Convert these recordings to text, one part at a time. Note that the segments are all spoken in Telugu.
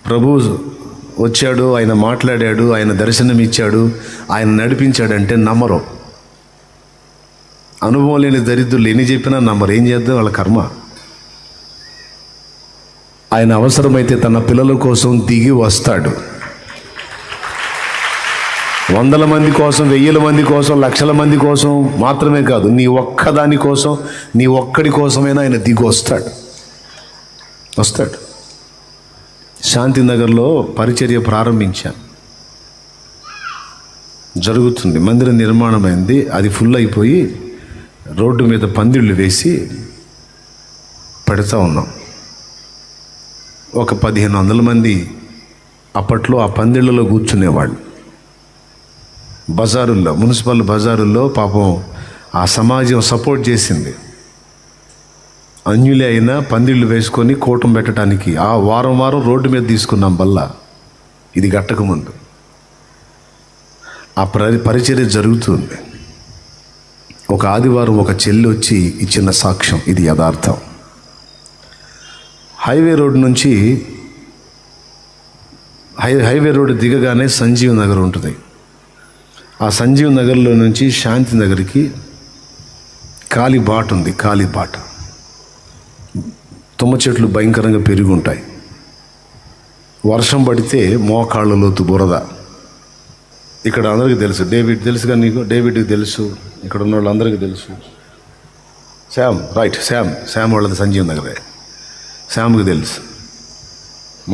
ప్రభువు వచ్చాడు, ఆయన మాట్లాడాడు, ఆయన దర్శనం ఇచ్చాడు, ఆయన నడిపించాడంటే నమ్మరు. అనుభవం లేని దరిద్రులు ఎన్ని చెప్పినా నమ్మరు. ఏం చేద్దాం, వాళ్ళ కర్మ. ఆయన అవసరమైతే తన పిల్లల కోసం దిగి వస్తాడు. 100 మంది కోసం, 1000 మంది కోసం, లక్షల మంది కోసం మాత్రమే కాదు, నీ ఒక్కదాని కోసం, నీ ఒక్కడి కోసమైనా ఆయన దిగి వస్తాడు. శాంతినగర్లో పరిచర్య ప్రారంభించాను, జరుగుతుంది. మందిరం నిర్మాణమైంది, అది ఫుల్ అయిపోయి రోడ్డు మీద పందిళ్ళు వేసి పెడతా ఉన్నాం. ఒక 1500 మంది అప్పట్లో ఆ పందిళ్ళలో కూర్చునేవాళ్ళు. బజారుల్లో, మున్సిపల్ బజారుల్లో పాపం ఆ సమాజం సపోర్ట్ చేసింది. అన్యులే అయినా పందిళ్ళు వేసుకొని కూటం పెట్టడానికి ఆ వారం రోడ్డు మీద తీసుకున్నాం బల్ల. ఇది గట్టకముందు ఆ పరిచర్య జరుగుతుంది. ఒక ఆదివారం ఒక చెల్లి వచ్చి ఇచ్చిన సాక్ష్యం, ఇది యథార్థం. హైవే రోడ్ నుంచి హైవే రోడ్ దిగగానే సంజీవ్ నగర్ ఉంటుంది. ఆ సంజీవ్ నగర్లో నుంచి శాంతి నగర్కి ఖాళీ బాట ఉంది. ఖాళీ బాట, తుమ్మ చెట్లు భయంకరంగా పెరిగి ఉంటాయి. వర్షం పడితే మోకాళ్ళ లోతు బురద. ఇక్కడ అందరికీ తెలుసు, డేవిడ్ తెలుసుగా నీకు, డేవిడ్కి తెలుసు, ఇక్కడ ఉన్న వాళ్ళందరికీ తెలుసు. శ్యామ్, రైట్, శ్యామ్ వాళ్ళది సంజీవ్ నగరే. శ్యామ్కి తెలుసు,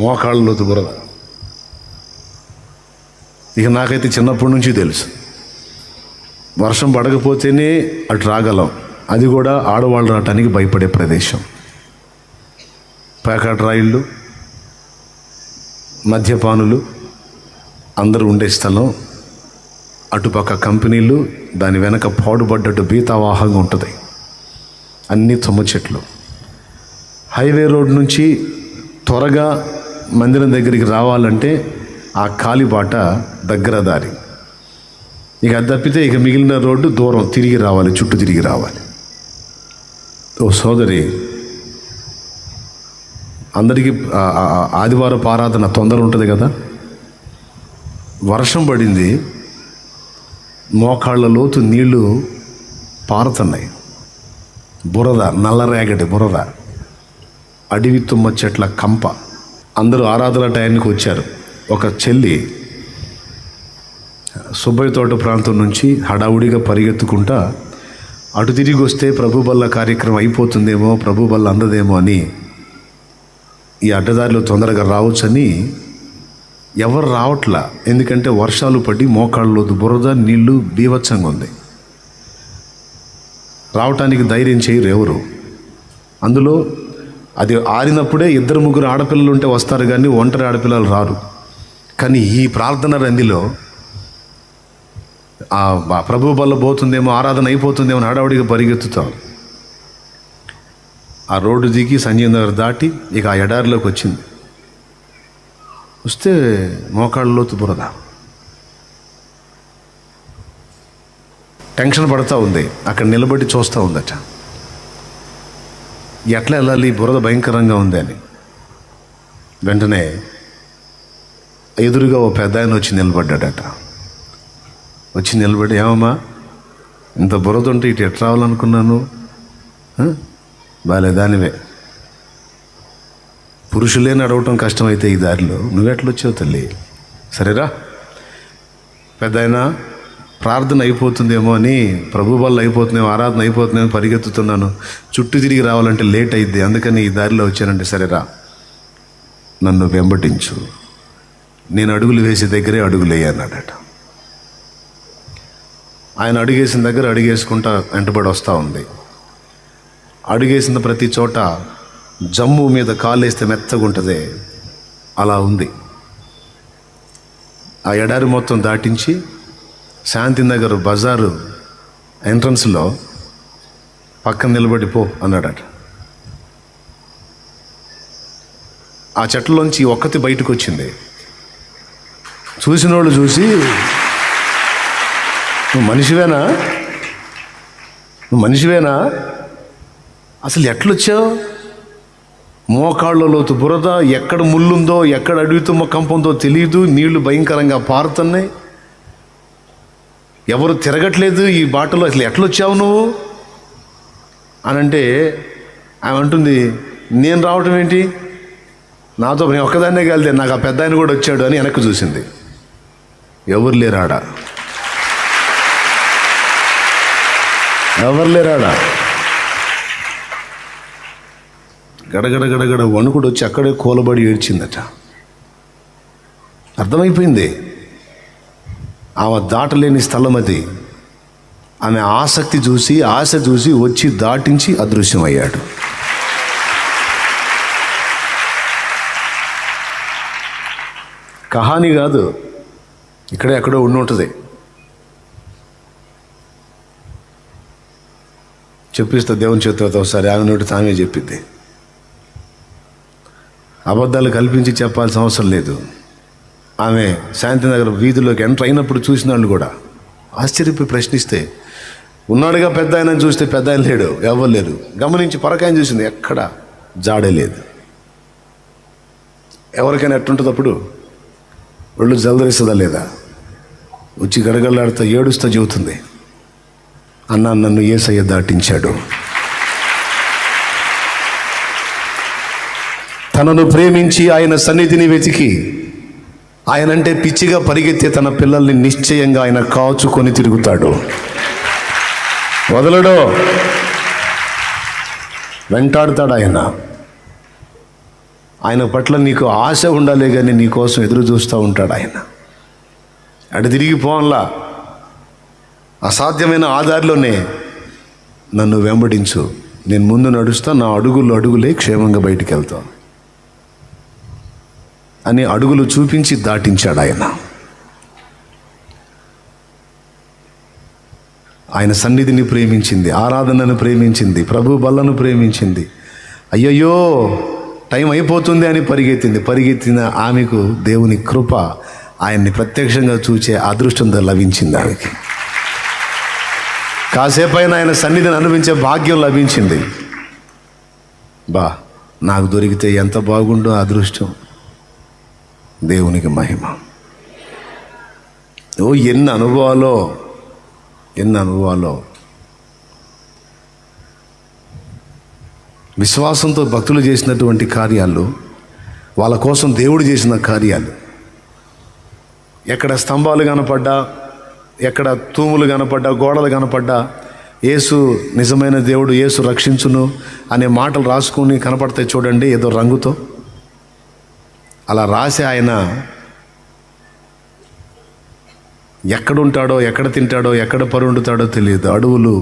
మోకాళ్ళ లోతు బురద. ఇక నాకైతే చిన్నప్పటి నుంచి తెలుసు, వర్షం పడకపోతేనే అటు రాగలం. అది కూడా ఆడవాళ్ళు రావటానికి భయపడే ప్రదేశం. ప్యాకెట్ రైళ్ళు, మద్యపానులు అందరూ ఉండే స్థలం. అటుపక్క కంపెనీలు, దాని వెనక పాడుపడ్డట్టు బీతావాహంగా ఉంటుంది. అన్నీ తుమ్మ చెట్లు. హైవే రోడ్ నుంచి త్వరగా మందిరం దగ్గరికి రావాలంటే ఆ కాలిబాట దగ్గర దారి. ఇక అది తప్పితే ఇక మిగిలిన రోడ్డు దూరం తిరిగి రావాలి, చుట్టూ తిరిగి రావాలి. ఓ సోదరి, అందరికీ ఆదివారం ఆరాధన తొందర ఉంటుంది కదా. వర్షం పడింది, మోకాళ్ళ లోతు నీళ్లు పారుతున్నాయి. బురద, నల్లరేగడి బురద, అడవి తుమ్మ చెట్ల కంప. అందరూ ఆరాధన టైంకి వచ్చారు. ఒక చెల్లి సుబ్బయ్య తోట ప్రాంతం నుంచి హడావుడిగా పరిగెత్తుకుంటా అటు తిరిగి వస్తే ప్రభు బల్ల కార్యక్రమం అయిపోతుందేమో, ప్రభు బల్ల అందదేమో అని ఈ అడ్డదారిలో తొందరగా రావచ్చని. ఎవరు రావట్లా, ఎందుకంటే వర్షాలు పడి మోకాళ్ళలో బురద, నీళ్లు బీభత్సంగా ఉంది. రావటానికి ధైర్యం చేయరు ఎవరు. అందులో అది ఆరినప్పుడే 2-3 ఆడపిల్లలు ఉంటే వస్తారు, కానీ ఒంటరి ఆడపిల్లలు రారు. కానీ ఈ ప్రార్థన రందిలో ఆ ప్రభు బల్ల పోతుందేమో, ఆరాధన అయిపోతుందేమో హడావుడిగా పరిగెత్తుతాం. ఆ రోడ్డు దిగి సంజయ్ నగర్ దాటి ఇక ఆ ఎడారిలోకి వచ్చింది. వస్తే మోకాళ్ళ లోతు బురద. టెన్షన్ పడుతూ ఉంది, అక్కడ నిలబడి చూస్తూ ఉందట. ఎట్లా వెళ్ళాలి, బురద భయంకరంగా ఉంది అని. వెంటనే ఎదురుగా ఓ పెద్ద ఆయన వచ్చి నిలబడ్డాడట. వచ్చి నిలబడి, ఏమమ్మా ఇంత బురద ఉంటే ఇటు ఎట్లా రావాలనుకున్నాను, బాలేదానివే, పురుషులే నడవటం కష్టమైతే ఈ దారిలో నువ్వెట్లొచ్చావు తల్లి, సరేరా పెద్ద ఆయన, ప్రార్థన అయిపోతుందేమో అని, ప్రభు వల్ల అయిపోతుందేమో, ఆరాధన అయిపోతుందేమో పరిగెత్తుతున్నాను, చుట్టూ తిరిగి రావాలంటే లేట్ అయింది, అందుకని ఈ దారిలో వచ్చానంటే సరేరా నన్ను వెంబడించు, నేను అడుగులు వేసే దగ్గరే అడుగులేయన్నాడట. ఆయన అడుగేసిన దగ్గర అడుగేసుకుంటా వెంటబడి వస్తూ ఉంది. అడుగేసిన ప్రతి చోట జమ్ము మీద కాలేస్తే మెత్తగుంటుంది, అలా ఉంది. ఆ ఎడారి మొత్తం దాటించి శాంతినగర్ బజారు ఎంట్రన్స్లో పక్కన నిలబడి పో అన్నాడట. ఆ చెట్లలోంచి ఒక్కతి బయటకు వచ్చింది. చూసిన వాళ్ళు చూసి, నువ్వు మనిషివేనా, అసలు ఎట్లొచ్చావు, మోకాళ్ళ లోతు బురద, ఎక్కడ ముళ్ళుందో ఎక్కడ అడుగుతుమ్మ కంపంతో తెలియదు, నీళ్లు భయంకరంగా పారుతున్నాయి, ఎవరు తిరగట్లేదు ఈ బాటలో, అసలు ఎట్లొచ్చావు నువ్వు అని అంటే ఆమె అంటుంది, నేను రావటం ఏంటి, నాతో నేను ఒక్కదాన్నే కలిదే, నాకు ఆ పెద్ద ఆయన కూడా వచ్చాడు అని వెనక్కి చూసింది. ఎవరు లేరాడా, ఎవరు లేరాడా. గడగడ గడగడ వణుకుడు వచ్చి అక్కడే కూలబడి ఏడ్చిందట. అర్థమైపోయింది ఆమె దాటలేని స్థలం అది. ఆమె ఆసక్తి చూసి ఆశ చూసి వచ్చి దాటించి అదృశ్యమయ్యాడు. కహాని కాదు, ఇక్కడే ఎక్కడో ఉండి ఉంటుంది. చెప్పిస్తా దేవుని చేతులతో ఒకసారి, ఆమె నోటి తామే చెప్పిద్ది. అబద్ధాలు కల్పించి చెప్పాల్సిన అవసరం లేదు. ఆమె శాంతినగర్ వీధిలోకి ఎంటర్ అయినప్పుడు చూసిన వాళ్ళు కూడా ఆశ్చర్యపోయి ప్రశ్నిస్తే, ఉన్నాడుగా పెద్ద ఆయన చూస్తే పెద్ద ఆయన లేడు, ఎవరు లేరు. గమనించి పరకాయని చూసింది, ఎక్కడ జాడే లేదు. ఎవరికైనా ఎట్టుంటుంది అప్పుడు, ఒళ్ళు జలదరిస్తుందా లేదా, వచ్చి గడగడలాడుతూ ఏడుస్తూ చెబుతుంది, అన్నా నన్ను యేసయ్య దాటించాడు. తనను ప్రేమించి ఆయన సన్నిధిని వెతికి ఆయనంటే పిచ్చిగా పరిగెత్తే తన పిల్లల్ని నిశ్చయంగా ఆయన కాచుకొని తిరుగుతాడు. వదలడో, వెంటాడుతాడు ఆయన. ఆయన పట్ల నీకు ఆశ ఉండాలి కానీ నీ కోసం ఎదురు చూస్తూ ఉంటాడు ఆయన. అటు తిరిగి పోన్లా, అసాధ్యమైన ఆధారిలోనే నన్ను వెంబడించు, నేను ముందు నడుస్తా, నా అడుగులు అడుగులే క్షేమంగా బయటికి వెళ్తాను అని అడుగులు చూపించి దాటించాడు ఆయన. ఆయన సన్నిధిని ప్రేమించింది, ఆరాధనను ప్రేమించింది, ప్రభు బల్లను ప్రేమించింది. అయ్యయ్యో టైం అయిపోతుంది అని పరిగెత్తిన ఆమెకు దేవుని కృప ఆయన్ని ప్రత్యక్షంగా చూచే అదృష్టంతో లభించింది. ఆమెకి కాసేపైన ఆయన సన్నిధిని అనుభవించే భాగ్యం లభించింది. నాకు దొరికితే ఎంత బాగుండో అదృష్టం. దేవునికి మహిమ. ఎన్ని అనుభవాలో. విశ్వాసంతో భక్తులు చేసినటువంటి కార్యాలు, వాళ్ళ కోసం దేవుడు చేసిన కార్యాలు. ఎక్కడ స్తంభాలు కనపడ్డా, ఎక్కడ తూములు కనపడ్డా, గోడలు కనపడ్డా, యేసు నిజమైన దేవుడు, యేసు రక్షించును అనే మాటలు రాసుకొని కనపడతాయి చూడండి, ఏదో రంగుతో. అలా రాసి ఆయన ఎక్కడుంటాడో, ఎక్కడ తింటాడో, ఎక్కడ పరుండుతాడో తెలియదు. అడవులు,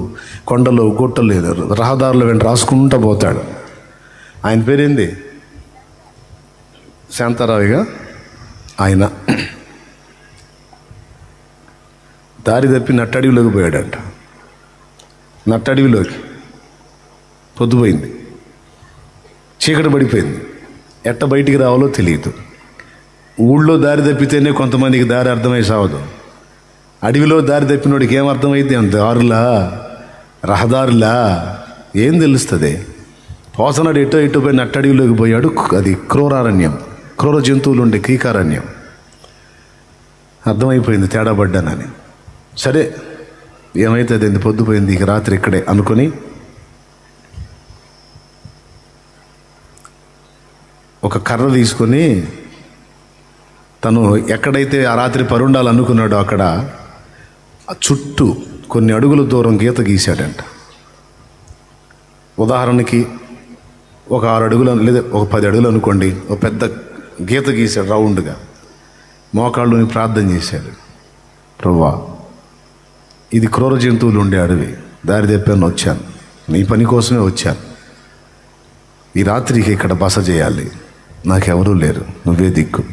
కొండలు, గుట్టలు, రహదారులు వెంట రాసుకుంటూ పోతాడు. ఆయన పేరేంది? శాంతారావుగా. ఆయన దారి తప్పి నట్టడవిలోకి పోయాడంట. నట్టడవిలోకి పొద్దుపోయింది, చీకటి పడిపోయింది, ఎట్ట బయటికి రావాలో తెలియదు. ఊళ్ళో దారి తప్పితేనే కొంతమందికి దారి అర్థమై సావదు. అడవిలో దారి తప్పినోడికి ఏం అర్థమైంది? దారులా, రహదారులా, ఏం తెలుస్తుంది? పోసనాడు ఎటో పోయి నట్టడవిలోకి పోయాడు. అది క్రూరారణ్యం, క్రూర జంతువులు ఉండే కీకారణ్యం. అర్థమైపోయింది తేడా పడ్డానని. సరే ఏమైతే అది పొద్దుపోయింది, ఇక రాత్రి ఇక్కడే అనుకొని ఒక కర్ర తీసుకొని తను ఎక్కడైతే ఆ రాత్రి పరుండాలనుకున్నాడో అక్కడ ఆ చుట్టూ కొన్ని అడుగుల దూరం గీత గీశాడంట. ఉదాహరణకి ఒక 6 అడుగులు లేదా ఒక 10 అడుగులు అనుకోండి, ఒక పెద్ద గీత గీశాడు రౌండ్గా. మోకాళ్ళుని ప్రార్థన చేశాడు, ప్రభువా ఇది క్రూర జంతువులు ఉండే అడవి, దారి తెప్పాను, వచ్చాను, నీ పని కోసమే వచ్చాను. ఈ రాత్రికి ఇక్కడ బస చేయాలి, నాకెవరూ లేరు, నువ్వే దిక్కు.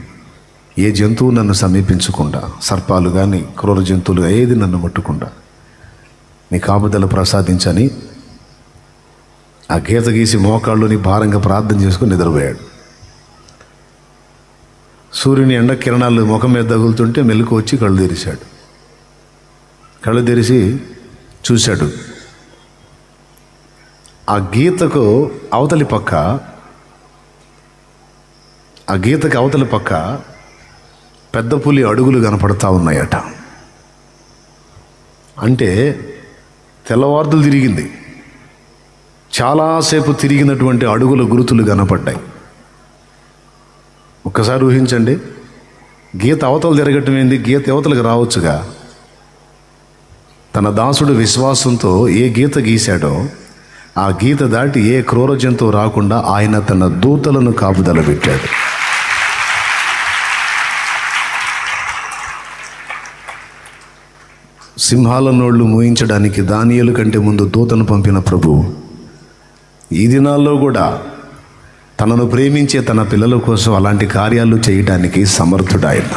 ఏ జంతువు నన్ను సమీపించకుండా, సర్పాలు కానీ క్రూర జంతువులు ఏది నన్ను ముట్టకుండా నీ కాపుదల ప్రసాదించని ఆ గీత గీసి మోకాళ్ళుని భారంగా ప్రార్థన చేసుకుని నిద్రపోయాడు. సూర్యుని ఎండ కిరణాలు ముఖం మీద తగులుతుంటే మెలకు వచ్చి కళ్ళు తెరిచాడు. కళ్ళు తెరిచి చూశాడు, ఆ గీతకు అవతలి పక్క ఆ గీతకి అవతల పక్క పెద్ద పులి అడుగులు కనపడతా ఉన్నాయట. అంటే తెల్లవార్దులు తిరిగింది, చాలాసేపు తిరిగినటువంటి అడుగుల గురుతులు కనపడ్డాయి. ఒక్కసారి ఊహించండి, గీత అవతలు తిరగటం ఏంది, గీత అవతలకు రావచ్చుగా. తన దాసుడు విశ్వాసంతో ఏ గీత గీశాడో ఆ గీత దాటి ఏ క్రూర జంతువు రాకుండా ఆయన తన దూతలను కాపుదల పెట్టాడు. సింహాల నోళ్లు మూయించడానికి దానియేలు కంటే ముందు దూతను పంపిన ప్రభు ఈ దినాల్లో కూడా తనను ప్రేమించే తన పిల్లల కోసం అలాంటి కార్యాలు చేయడానికి సమర్థుడాయన.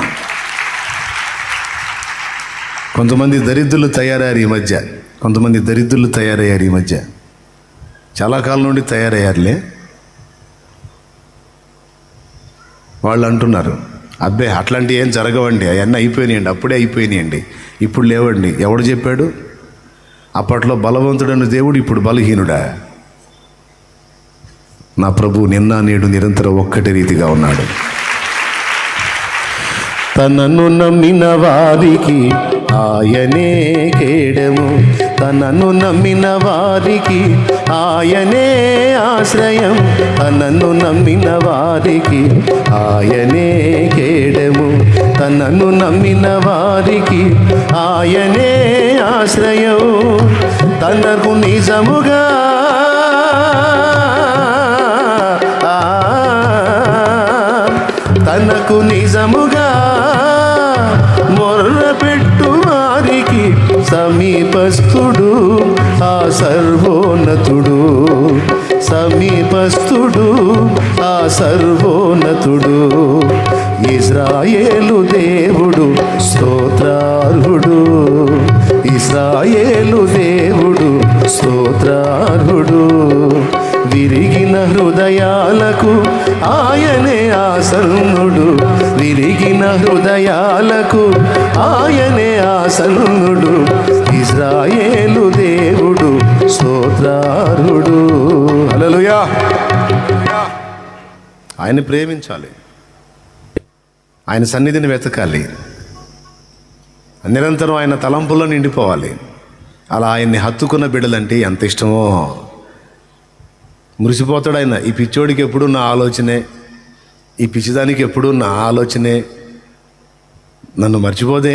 కొంతమంది దరిద్రులు తయారయ్యారు ఈ మధ్య, చాలా కాలం నుండి తయారయ్యారులే. వాళ్ళు అంటున్నారు, అబ్బే అట్లాంటివి ఏం జరగవండి, అవన్నీ అయిపోయినాయండి, అప్పుడే అయిపోయినాయండి, ఇప్పుడు లేవండి. ఎవడు చెప్పాడు? అప్పట్లో బలవంతుడైన దేవుడు ఇప్పుడు బలహీనుడా? నా ప్రభు నిన్న నేడు నిరంతరం ఒక్కటి రీతిగా ఉన్నాడు. తనను నమ్మిన వారికి ఆయనే కేడము, తనను నమ్మిన వారికి ఆయనే ఆశ్రయం, తనను నమ్మిన వారికి ఆయనే కేడము, తనను నమ్మిన వారికి ఆయనే ఆశ్రయం. తనకు నిజముగా తనకు నిజముగా మొర్రపెట్టు వారికి సమీపస్థుడు ఆ సర్వోన్నతుడు, సమీపస్థుడు ఆ సర్వోన్నతుడు. ఇశ్రాయేలు దేవుడు స్తోత్రార్హుడు, ఇశ్రాయేలు దేవుడు స్తోత్రార్హుడు. విరిగిన హృదయాలకు ఆయనే ఆసన్నుడు, విరిగిన హృదయాలకు ఆయనే ఆసన్నుడు. ఇశ్రాయేలు దేవుడు స్తోత్రార్హుడు. హల్లెలూయా. ఆయన ప్రేమించాలి, ఆయన సన్నిధిని వెతకాలి, నిరంతరం ఆయన తలంపుల్లో నిండిపోవాలి. అలా ఆయన్ని హత్తుకున్న బిడ్డలంటే ఎంత ఇష్టమో. మురిసిపోతాడు ఆయన. ఈ పిచ్చోడికి ఎప్పుడు నా ఆలోచనే, ఈ పిచ్చిదానికి ఎప్పుడు నా ఆలోచనే, నన్ను మర్చిపోదే,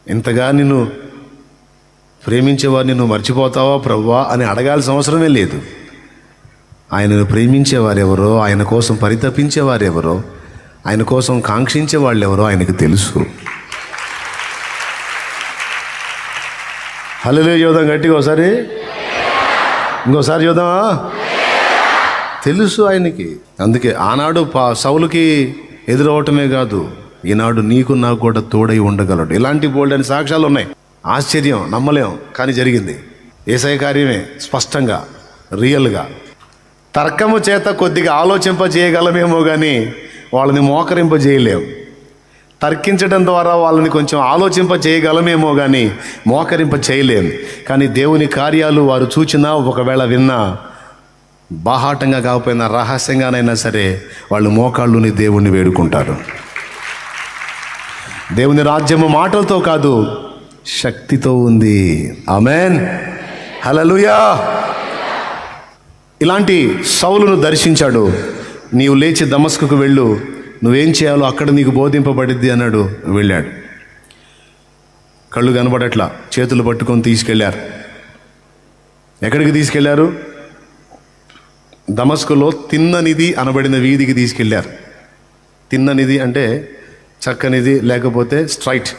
ఇంతగా నిన్ను ప్రేమించేవారు నిన్ను మర్చిపోతావా ప్రభువా అని అడగాల్సిన అవసరమే లేదు. ఆయనను ప్రేమించేవారెవరో, ఆయన కోసం పరితపించేవారెవరో, ఆయన కోసం కాంక్షించే వాళ్ళు ఎవరో ఆయనకు తెలుసు. హల్లెలూయా చూద్దాం గట్టిగా ఒకసారి, ఇంకోసారి చూద్దామా? తెలుసు ఆయనకి. అందుకే ఆనాడు సౌలుకి ఎదురవటమే కాదు, ఈనాడు నీకు నాకు కూడా తోడై ఉండగలడు. ఇలాంటి బోల్డ్ అని సాక్ష్యాలు ఉన్నాయి. ఆశ్చర్యం, నమ్మలేం, కానీ జరిగింది. యేసయ్య కార్యమే స్పష్టంగా, రియల్గా. తర్కము చేత కొద్దిగా ఆలోచింప చేయగలమేమో కానీ వాళ్ళని మోకరింప చేయలేం. తర్కించడం ద్వారా వాళ్ళని కొంచెం ఆలోచింప చేయగలమేమో కానీ మోకరింప చేయలేం. కానీ దేవుని కార్యాలు వారు చూచినా, ఒకవేళ విన్నా, బాహాటంగా కాకపోయినా రహస్యంగానైనా సరే వాళ్ళు మోకాళ్ళుని దేవుణ్ణి వేడుకుంటారు. దేవుని రాజ్యము మాటలతో కాదు, శక్తితో ఉంది. ఆమేన్, హల్లెలూయా. ఇలాంటి సౌలును దర్శించాడు. నీవు లేచి దమస్కుకు వెళ్ళు, నువ్వేం చేయాలో అక్కడ నీకు బోధింపబడిద్ది అన్నాడు. వెళ్ళాడు. కళ్ళు కనబడట్లా, చేతులు పట్టుకొని తీసుకెళ్లారు. ఎక్కడికి తీసుకెళ్లారు? దమస్కులో తిన్ననిది అనబడిన వీధికి తీసుకెళ్లారు. తిన్ననిది అంటే చక్కనిది, లేకపోతే స్ట్రైట్.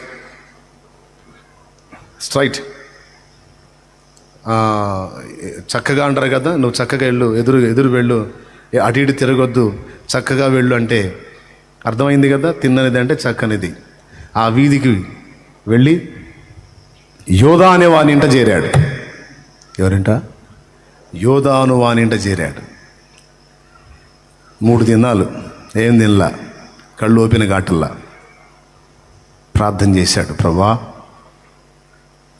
చక్కగా అంటారు కదా, నువ్వు చక్కగా వెళ్ళు, ఎదురు వెళ్ళు, అటు ఇటు తిరగొద్దు, చక్కగా వెళ్ళు అంటే అర్థమైంది కదా. తిన్ననిది అంటే చక్కనిది. ఆ వీధికి వెళ్ళి యోధా అనే వానింట చేరాడు. ఎవరింట? యోధా అను వానింట చేరాడు. 3 దినాలు ఏం తినలా, కళ్ళు ఓపిన ఘాటల్లా ప్రార్థన చేశాడు. ప్రభువా,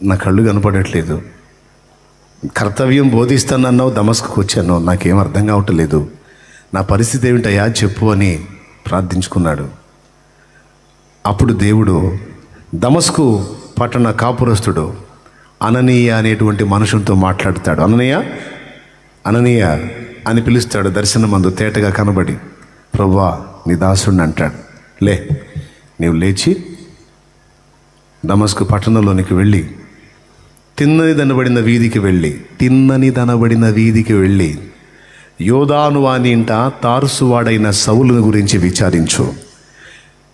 నా కళ్ళు కనపడట్లేదు, కర్తవ్యం బోధిస్తానన్నావు, దమస్కుకు వచ్చాను, నాకేం అర్థం కావట్లేదు, నా పరిస్థితి ఏమిటయ్యా చెప్పు అని ప్రార్థించుకున్నాడు. అప్పుడు దేవుడు దమస్కు పట్టణ కాపురస్తుడు అననీయ అనేటువంటి మనుషులతో మాట్లాడతాడు. అననీయ అని పిలుస్తాడు. దర్శనమందు తేటగా కనబడి, ప్రభువా నీ దాసుడిని అంటాడు, లే, నీవు లేచి దమస్కు పట్టణంలోనికి వెళ్ళి తిన్నని దనబడిన వీధికి వెళ్ళి యోదాను వాని ఇంట తారుసువాడైన సౌలుని గురించి విచారించు.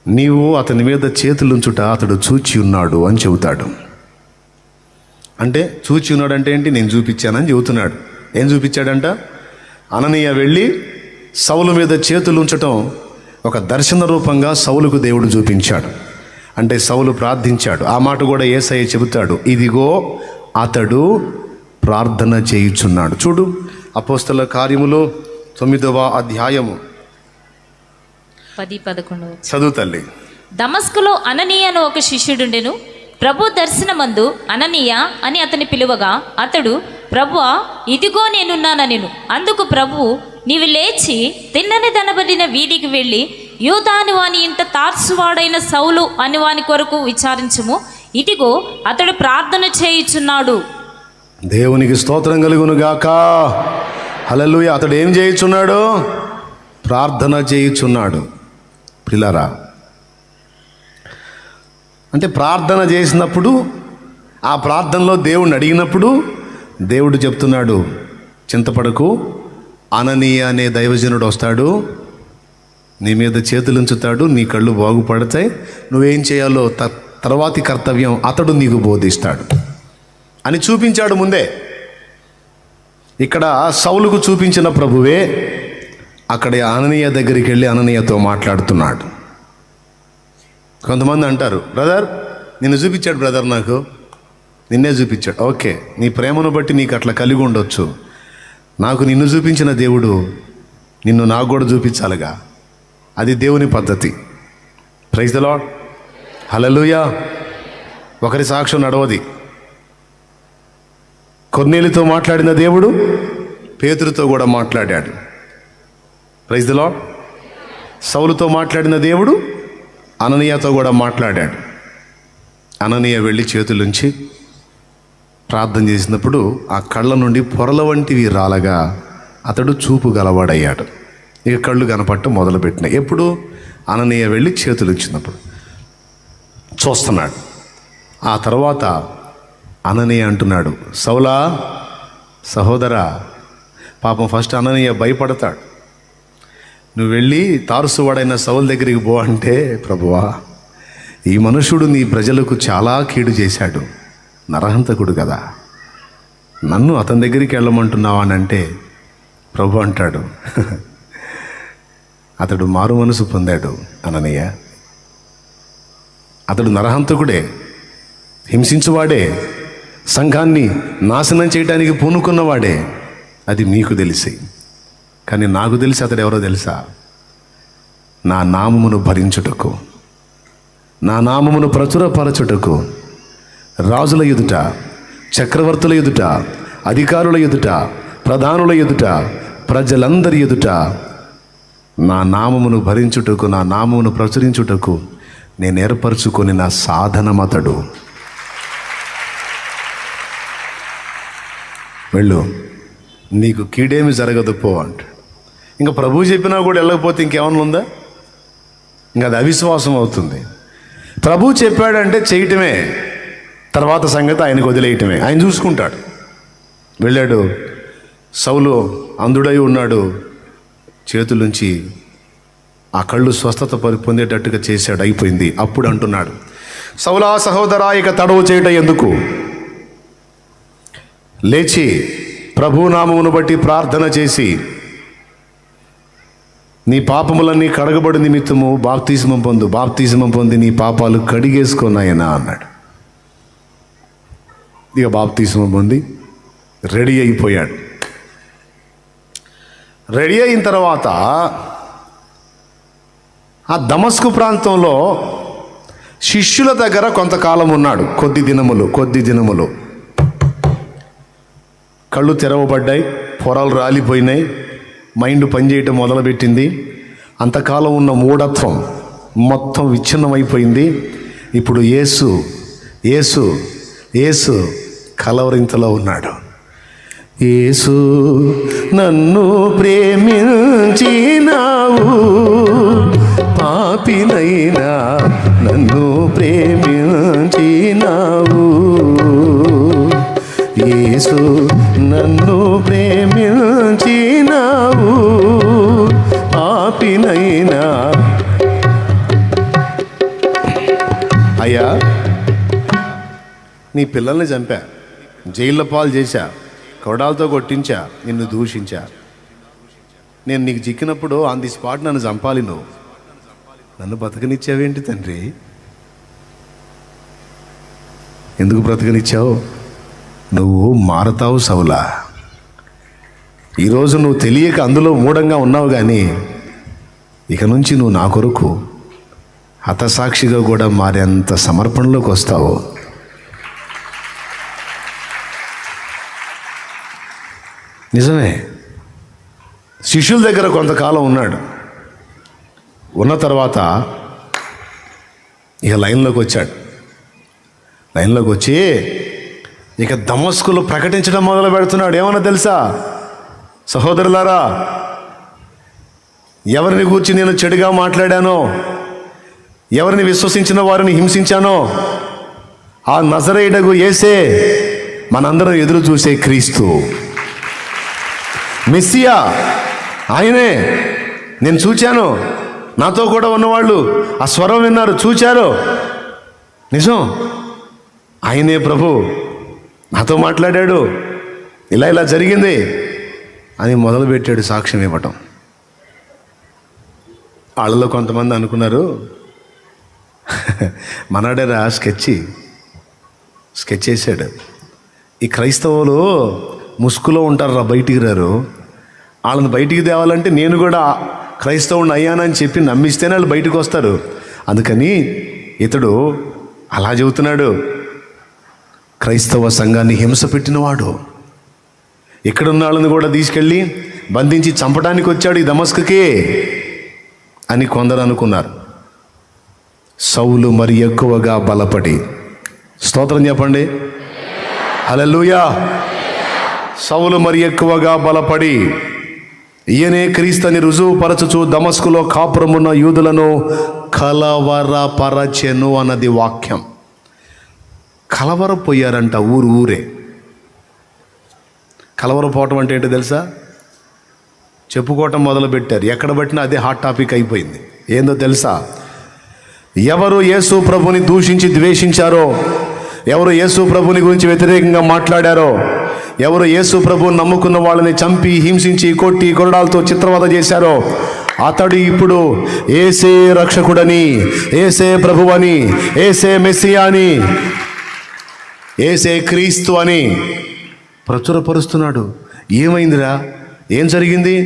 నీవు అతని మీద చేతులుంచుట అతడు చూచి ఉన్నాడు అని చెబుతాడు. అంటే చూచి ఉన్నాడు అంటే ఏంటి? నేను చూపించానని చెబుతున్నాడు. ఏం చూపించాడంట? అననీయ వెళ్ళి సౌలు మీద చేతులు ఉంచటం ఒక దర్శన రూపంగా సౌలుకు దేవుడు చూపించాడు. అంటే సౌలు ప్రార్థించాడు. ఆ మాట కూడా యేసయ్య చెబుతాడు, ఇదిగో అతడు ప్రార్థన చేయుచున్నాడు. చూడు, అపోస్తల కార్యములు 9వ అధ్యాయము 10-11 చదువు తల్లి. దమస్కులో అననీయ అని ఒక శిష్యుడుండెను. ప్రభు దర్శనమందు అననీయ అని అతని పిలువగా అతడు, ప్రభువా ఇదిగో నేనున్నానెను. అందుకు ప్రభువు, నీవు లేచి తిన్నని దనబడిన వీధికి వెళ్ళి యూదాను వాని ఇంట తార్సువాడైన సౌలు అని వాని కొరకు విచారించుము. ఇదిగో అతడు ప్రార్థన చేయుచున్నాడు. దేవునికి స్తోత్రం కలుగును గాక. హల్లెలూయా. అతడు ఏం చేయుచున్నాడు? ప్రార్థన చేయుచున్నాడు. పిల్లరా, అంటే ప్రార్థన చేసినప్పుడు, ఆ ప్రార్థనలో దేవుణ్ణి అడిగినప్పుడు దేవుడు చెప్తున్నాడు, చింతపడకు, అననీయ అనే దైవజనుడు వస్తాడు, నీ మీద చేతులు ఉంచుతాడు, నీ కళ్ళు బాగుపడతాయి, నువ్వేం చేయాలో తర్వాతి కర్తవ్యం అతడు నీకు బోధిస్తాడు అని చూపించాడు ముందే. ఇక్కడ సౌలుకు చూపించిన ప్రభువే అక్కడ అననీయ దగ్గరికి వెళ్ళి అననీయతో మాట్లాడుతున్నాడు. కొంతమంది అంటారు, బ్రదర్ నిన్ను చూపించాడు, బ్రదర్ నాకు నిన్నే చూపించాడు. ఓకే, నీ ప్రేమను బట్టి నీకు అట్లా కలిగి ఉండొచ్చు. నాకు నిన్ను చూపించిన దేవుడు నిన్ను నాకు కూడా చూపించాలిగా. అది దేవుని పద్ధతి. Praise the lord. హల్లెలూయా. ఒకరి సాక్ష్యం నడవది. కొర్నేలితో మాట్లాడిన దేవుడు పేతురుతో కూడా మాట్లాడాడు. Praise the lord. సౌలుతో మాట్లాడిన దేవుడు అననీయతో కూడా మాట్లాడాడు. అననీయ వెళ్ళి చేతులుంచి ప్రార్థన చేసినప్పుడు ఆ కళ్ళ నుండి పొరల వంటివి రాలగా అతడు చూపు గలవాడయ్యాడు. ఇక కళ్ళు కనపడటం మొదలుపెట్టినాయి. ఎప్పుడు? అననీయ వెళ్ళి చేతులు ఇచ్చినప్పుడు చూస్తున్నాడు. ఆ తర్వాత అననీయ అంటున్నాడు, సౌలా సహోదరా. పాపం ఫస్ట్ అననీయ భయపడతాడు. నువ్వు వెళ్ళి తారుసువాడైన సౌలు దగ్గరికి పో అంటే, ప్రభువా ఈ మనుషుడు నీ ప్రజలకు చాలా కీడు చేశాడు, నరహంతకుడు కదా, నన్ను అతని దగ్గరికి వెళ్ళమంటున్నావా అని అంటే ప్రభు అంటాడు, అతడు మారు మనసు పొందాడు అననీయ. అతడు నరహంతకుడే, హింసించువాడే, సంఘాన్ని నాశనం చేయడానికి పూనుకున్నవాడే. అది మీకు తెలిసి, కానీ నాకు తెలిసి అతడు ఎవరో తెలుసా? నా నామమును భరించుటకు, నా నామమును ప్రచురపరచుటకు రాజుల ఎదుట, చక్రవర్తుల ఎదుట, అధికారుల ఎదుట, ప్రధానుల ఎదుట, ప్రజలందరి ఎదుట నా నామమును భరించుటకు, నా నామమును ప్రచురించుటకు నేను ఏర్పరచుకొని నా సాధనమతడు. వెళ్ళు, నీకు కీడేమి జరగదు పో అంటాడు. ఇంకా ప్రభువు చెప్పినా కూడా వెళ్ళకపోతే ఇంకేమన్నా ఉందా? ఇంకా అది అవిశ్వాసం అవుతుంది. ప్రభు చెప్పాడంటే చేయటమే, తర్వాత సంగతి ఆయనకు వదిలేయటమే, ఆయన చూసుకుంటాడు. వెళ్ళాడు, సౌలు అందుడై ఉన్నాడు, చేతులుంచి ఆ కళ్ళు స్వస్థత పొందేటట్టుగా చేశాడు, అయిపోయింది. అప్పుడు అంటున్నాడు, సౌలా సహోదరా, ఇక తడవు చేయట ఎందుకు? లేచి ప్రభునామమును బట్టి ప్రార్థన చేసి నీ పాపములన్నీ కడగబడి నిమిత్తము బాప్తిస్మం పొందు, బాప్తిస్మం పొంది నీ పాపాలు కడిగేసుకున్నాయనా అన్నాడు. ఇక బాప్తిస్మం పొంది రెడీ అయిపోయాడు. రెడీ అయిన తర్వాత ఆ దమస్కు ప్రాంతంలో శిష్యుల దగ్గర కొంతకాలం ఉన్నాడు. కొద్ది దినములు కళ్ళు తెరవబడ్డాయి, పొరలు రాలిపోయినాయి, మైండ్ పనిచేయటం మొదలుపెట్టింది. అంతకాలం ఉన్న మూఢత్వం మొత్తం విచ్ఛిన్నమైపోయింది. ఇప్పుడు యేసు యేసు యేసు కలవరింతలో ఉన్నాడు. యేసు నన్ను ప్రేమించినావు, పాపినైనా నన్ను ప్రేమించినావు. యేసు నన్ను ప్రేమించినావు, పాపినైనా. అయ్యా, నీ పిల్లల్ని చంపా, జైల్లో పాలు చేశా, కొడాలతో కొట్టించా, నిన్ను దూషించా. నేను నీకు చిక్కినప్పుడు ఆన్ ది స్పాట్ నన్ను చంపాలి, నువ్వు నన్ను బ్రతకనిచ్చావేంటి తండ్రి? ఎందుకు బ్రతకనిచ్చావు? నువ్వు మారతావు సౌలా. ఈరోజు నువ్వు తెలియక అందులో మూఢంగా ఉన్నావు, కానీ ఇక నుంచి నువ్వు నా కొరకు హతసాక్షిగా కూడా మారేంత సమర్పణలోకి వస్తావు. నిజమే. శిష్యుల దగ్గర కొంతకాలం ఉన్నాడు. ఉన్న తర్వాత ఇక లైన్లోకి వచ్చాడు. లైన్లోకి వచ్చి ఇక దమస్కులో ప్రకటించడం మొదలు పెడుతున్నాడు. ఏమన్నా తెలుసా సహోదరులారా, ఎవరిని గూర్చి నేను చెడుగా మాట్లాడానో, ఎవరిని విశ్వసించిన వారిని హింసించానో, ఆ నజరేయుడగు యేసే మనందరం ఎదురు చూసే క్రీస్తు, మెస్సియా, ఆయనే. నేను చూచాను, నాతో కూడా ఉన్నవాళ్ళు ఆ స్వరం విన్నారు, చూచారు. నిజం, ఆయనే ప్రభు, నాతో మాట్లాడాడు, ఇలా ఇలా జరిగింది అని మొదలుపెట్టాడు సాక్ష్యం ఇవ్వటం. వాళ్ళలో కొంతమంది అనుకున్నారు, మనడేరా స్కెచ్ చేశాడు. ఈ క్రైస్తవులు ముసుగులో ఉంటారు, బయటికి రారు. వాళ్ళని బయటికి తేవాలంటే నేను కూడా క్రైస్తవుని అయ్యానని చెప్పి నమ్మిస్తేనే వాళ్ళు బయటకు వస్తారు. అందుకని ఇతడు అలా చెబుతున్నాడు. క్రైస్తవ సంఘాన్ని హింస పెట్టినవాడు, ఇక్కడున్న వాళ్ళని కూడా తీసుకెళ్ళి బంధించి చంపడానికి వచ్చాడు ఈ దమస్కుకి అని కొందరు అనుకున్నారు. సౌలు మరి ఎక్కువగా బలపడి, స్తోత్రం చెప్పండి, హల్లెలూయా. సౌలు మరి ఎక్కువగా బలపడి ఈయనే క్రీస్తుని రుజువుపరచుచు దమస్కులో కాపురమున్న యూదులను కలవరపరచెను అన్నది వాక్యం. కలవరపోయారంట ఊరే. కలవరపోవటం అంటే ఏంటో తెలుసా? చెప్పుకోవటం మొదలుపెట్టారు. ఎక్కడ పట్టినా అదే హాట్ టాపిక్ అయిపోయింది. ఏందో తెలుసా? ఎవరు యేసు ప్రభుని దూషించి ద్వేషించారో, ఎవరు యేసు ప్రభుని గురించి వ్యతిరేకంగా మాట్లాడారో, ఎవరు యేసు ప్రభుని నమ్ముకున్న వాళ్ళని చంపి హింసించి కొట్టి కొరడాలతో చిత్రవద చేశారో, అతడు ఇప్పుడు యేసే రక్షకుడని, యేసే ప్రభువని, యేసే మెస్సియా అని, యేసే క్రీస్తు అని ప్రచురపరుస్తున్నాడు. ఏమైందిరా? ఏం జరిగింది?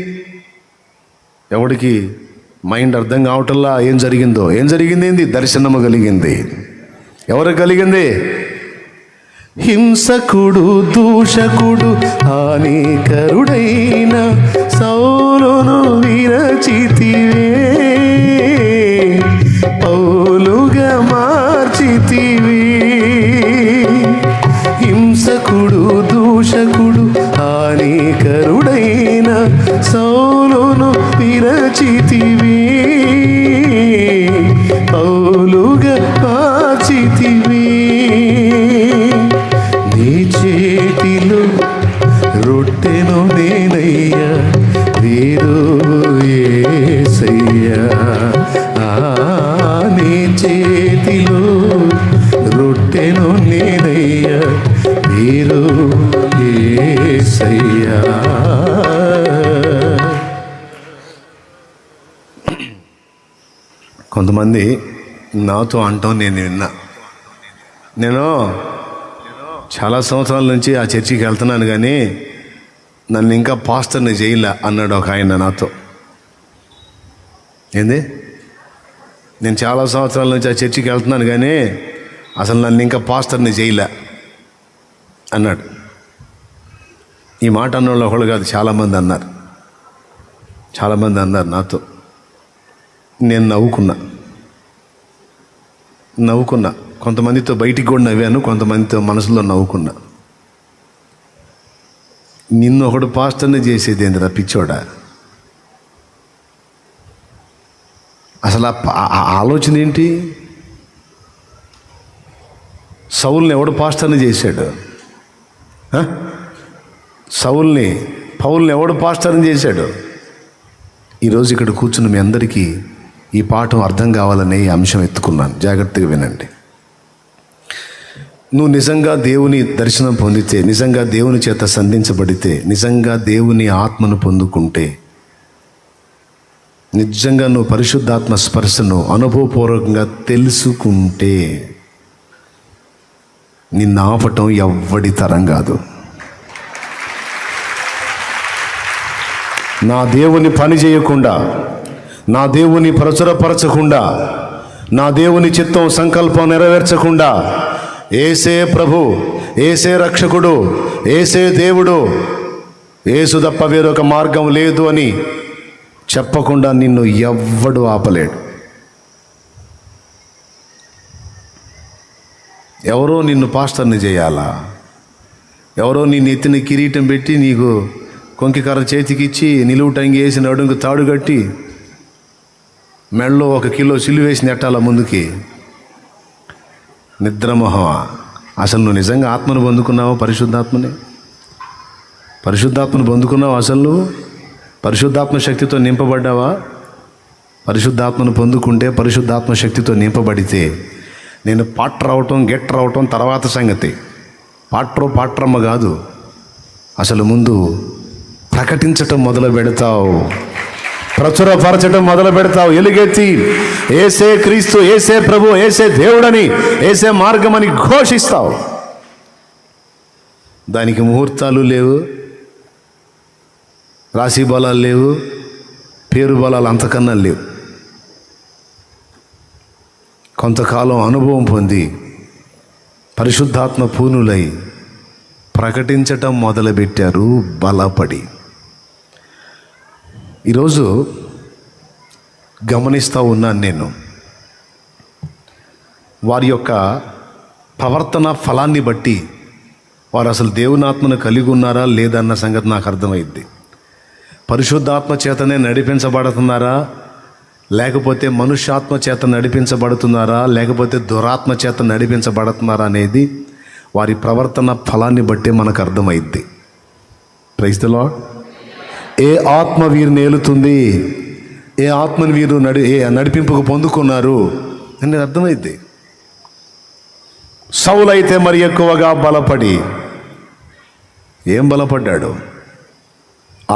ఎవడికి మైండ్ అర్థం కావటంలా ఏం జరిగిందో. ఏం జరిగింది? ఏంది? దర్శనము కలిగింది. ఎవరు కలిగింది? హింసకుడు, దూషకుడు, హానికరుడైన సౌలును విరచితివే, పౌలుగా మార్చితివే. హింసకుడు, దూషకుడు, హానికరుడైన సౌలును విరచితివే, పౌలుగా మార్చితివే. నీ చేతిలో రొట్టెను నేనయ్యా, వేరు యేసయ్యా. నీ చేతిలో రొట్టెను నేనయ్యా, వేరు యేసయ్యా. కొంతమంది నాతో అంటాం నేను విన్నా. నేను చాలా సంవత్సరాల నుంచి ఆ చర్చికి వెళ్తున్నాను, కానీ నన్ను ఇంకా పాస్టర్ని చేయలే అన్నాడు ఒక ఆయన నాతో. ఏంది? నేను చాలా సంవత్సరాల నుంచి ఆ చర్చికి వెళ్తున్నాను, కానీ అసలు నన్ను ఇంకా పాస్టర్ని చేయలే అన్నాడు. ఈ మాట అన్నోళ్ళు ఒకళ్ళు కాదు, చాలామంది అన్నారు. చాలామంది అన్నారు నాతో, నేను నవ్వుకున్నా. కొంతమందితో బయటికి కూడా నవ్వాను, కొంతమందితో మనసులో నవ్వుకున్నా. నిన్ను ఒకడు పాస్టర్ని చేసేది ఏందిరా పిచ్చోడా? అసలు ఆ ఆలోచన ఏంటి? సౌల్ని ఎవడు పాస్టర్ని చేశాడు? పౌల్ని ఎవడు పాస్టర్ని చేశాడు? ఈరోజు ఇక్కడ కూర్చున్న మీ అందరికీ ఈ పాఠం అర్థం కావాలనే ఈ అంశం ఎత్తుకున్నాను. జాగ్రత్తగా వినండి. నువ్వు నిజంగా దేవుని దర్శనం పొందితే, నిజంగా దేవుని చేత సంధించబడితే, నిజంగా దేవుని ఆత్మను పొందుకుంటే, నిజంగా నువ్వు పరిశుద్ధాత్మ స్పర్శను అనుభవపూర్వకంగా తెలుసుకుంటే నిన్ను ఆపటం ఎవ్వడి తరం కాదు. నా దేవుని పని చేయకుండా, నా దేవుని ప్రచురపరచకుండా, నా దేవుని చిత్తం సంకల్పం నెరవేర్చకుండా, ఏసే ప్రభు, ఏసే రక్షకుడు, ఏసే దేవుడు, ఏసు తప్ప వేరొక మార్గం లేదు అని చెప్పకుండా నిన్ను ఎవ్వడు ఆపలేడు. ఎవరో నిన్ను పాస్టర్ని చేయాలా? ఎవరో నీ నెత్తిని కిరీటం పెట్టి నీకు కొంకికర్ర చేతికిచ్చి నిలువు టంగి వేసి నడుంకు తాడు కట్టి మెడలో 1 కిలో సిలువ వేసి నెట్టాల ముందుకి? నిద్రమోహమా? అసలు నువ్వు నిజంగా ఆత్మను పొందుకున్నావా? పరిశుద్ధాత్మను పొందుకున్నావా? అసలు నువ్వు పరిశుద్ధాత్మ శక్తితో నింపబడ్డావా? పరిశుద్ధాత్మను పొందుకుంటే, పరిశుద్ధాత్మ శక్తితో నింపబడితే, నేను పాట్ర అవటం గెట్ రావటం తర్వాత సంగతి. పాట్రమ్మ కాదు, అసలు ముందు ప్రకటించటం మొదలు పెడతావు, ప్రచురపరచటం మొదలు పెడతావు. ఎలుగెత్తి ఏసే క్రీస్తు, ఏసే ప్రభు, ఏసే దేవుడని, ఏసే మార్గమని ఘోషిస్తావు. దానికి ముహూర్తాలు లేవు, రాశి బలాలు లేవు, పేరు బలాలు అంతకన్నా లేవు. కొంతకాలం అనుభవం పొంది పరిశుద్ధాత్మ పూనులై ప్రకటించటం మొదలుపెట్టారు బలపడి. ఈరోజు గమనిస్తూ ఉన్నాను నేను, వారి యొక్క ప్రవర్తన ఫలాన్ని బట్టి వారు అసలు దేవుని ఆత్మను కలిగి ఉన్నారా లేదన్న సంగతి నాకు అర్థమైంది. పరిశుద్ధాత్మ చేతనే నడిపించబడుతున్నారా, లేకపోతే మనుష్యాత్మ చేత నడిపించబడుతున్నారా, లేకపోతే దురాత్మ చేత నడిపించబడుతున్నారా అనేది వారి ప్రవర్తన ఫలాన్ని బట్టే మనకు అర్థమైద్ది. Praise the lord. ఏ ఆత్మ వీరిని ఏలుతుంది, ఏ ఆత్మను వీరు నడిపింపుకు పొందుకున్నారు అనేది అర్థమైద్ది. సౌలు అయితే మరి ఎక్కువగా బలపడి, ఏం బలపడ్డాడు?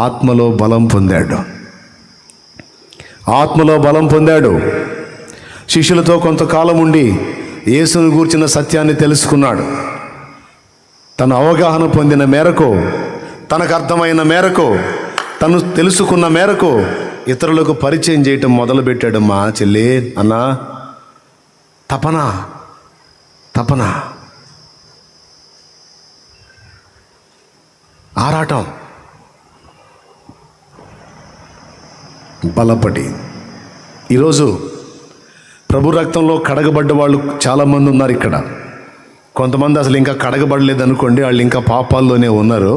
ఆత్మలో బలం పొందాడు. ఆత్మలో బలం పొందాడు. శిష్యులతో కొంతకాలం ఉండి యేసును గూర్చిన సత్యాన్ని తెలుసుకున్నాడు. తన అవగాహన పొందిన మేరకు, తనకు అర్థమైన మేరకు, తను తెలుసుకున్న మేరకు ఇతరులకు పరిచయం చేయటం మొదలుపెట్టాడు. మా చెల్లి, అన్నా, తపన, ఆరాటం, బలపడి. ఈరోజు ప్రభు రక్తంలో కడగబడ్డ వాళ్ళు చాలామంది ఉన్నారు ఇక్కడ. కొంతమంది అసలు ఇంకా కడగబడలేదు అనుకోండి, వాళ్ళు ఇంకా పాపాల్లోనే ఉన్నారు.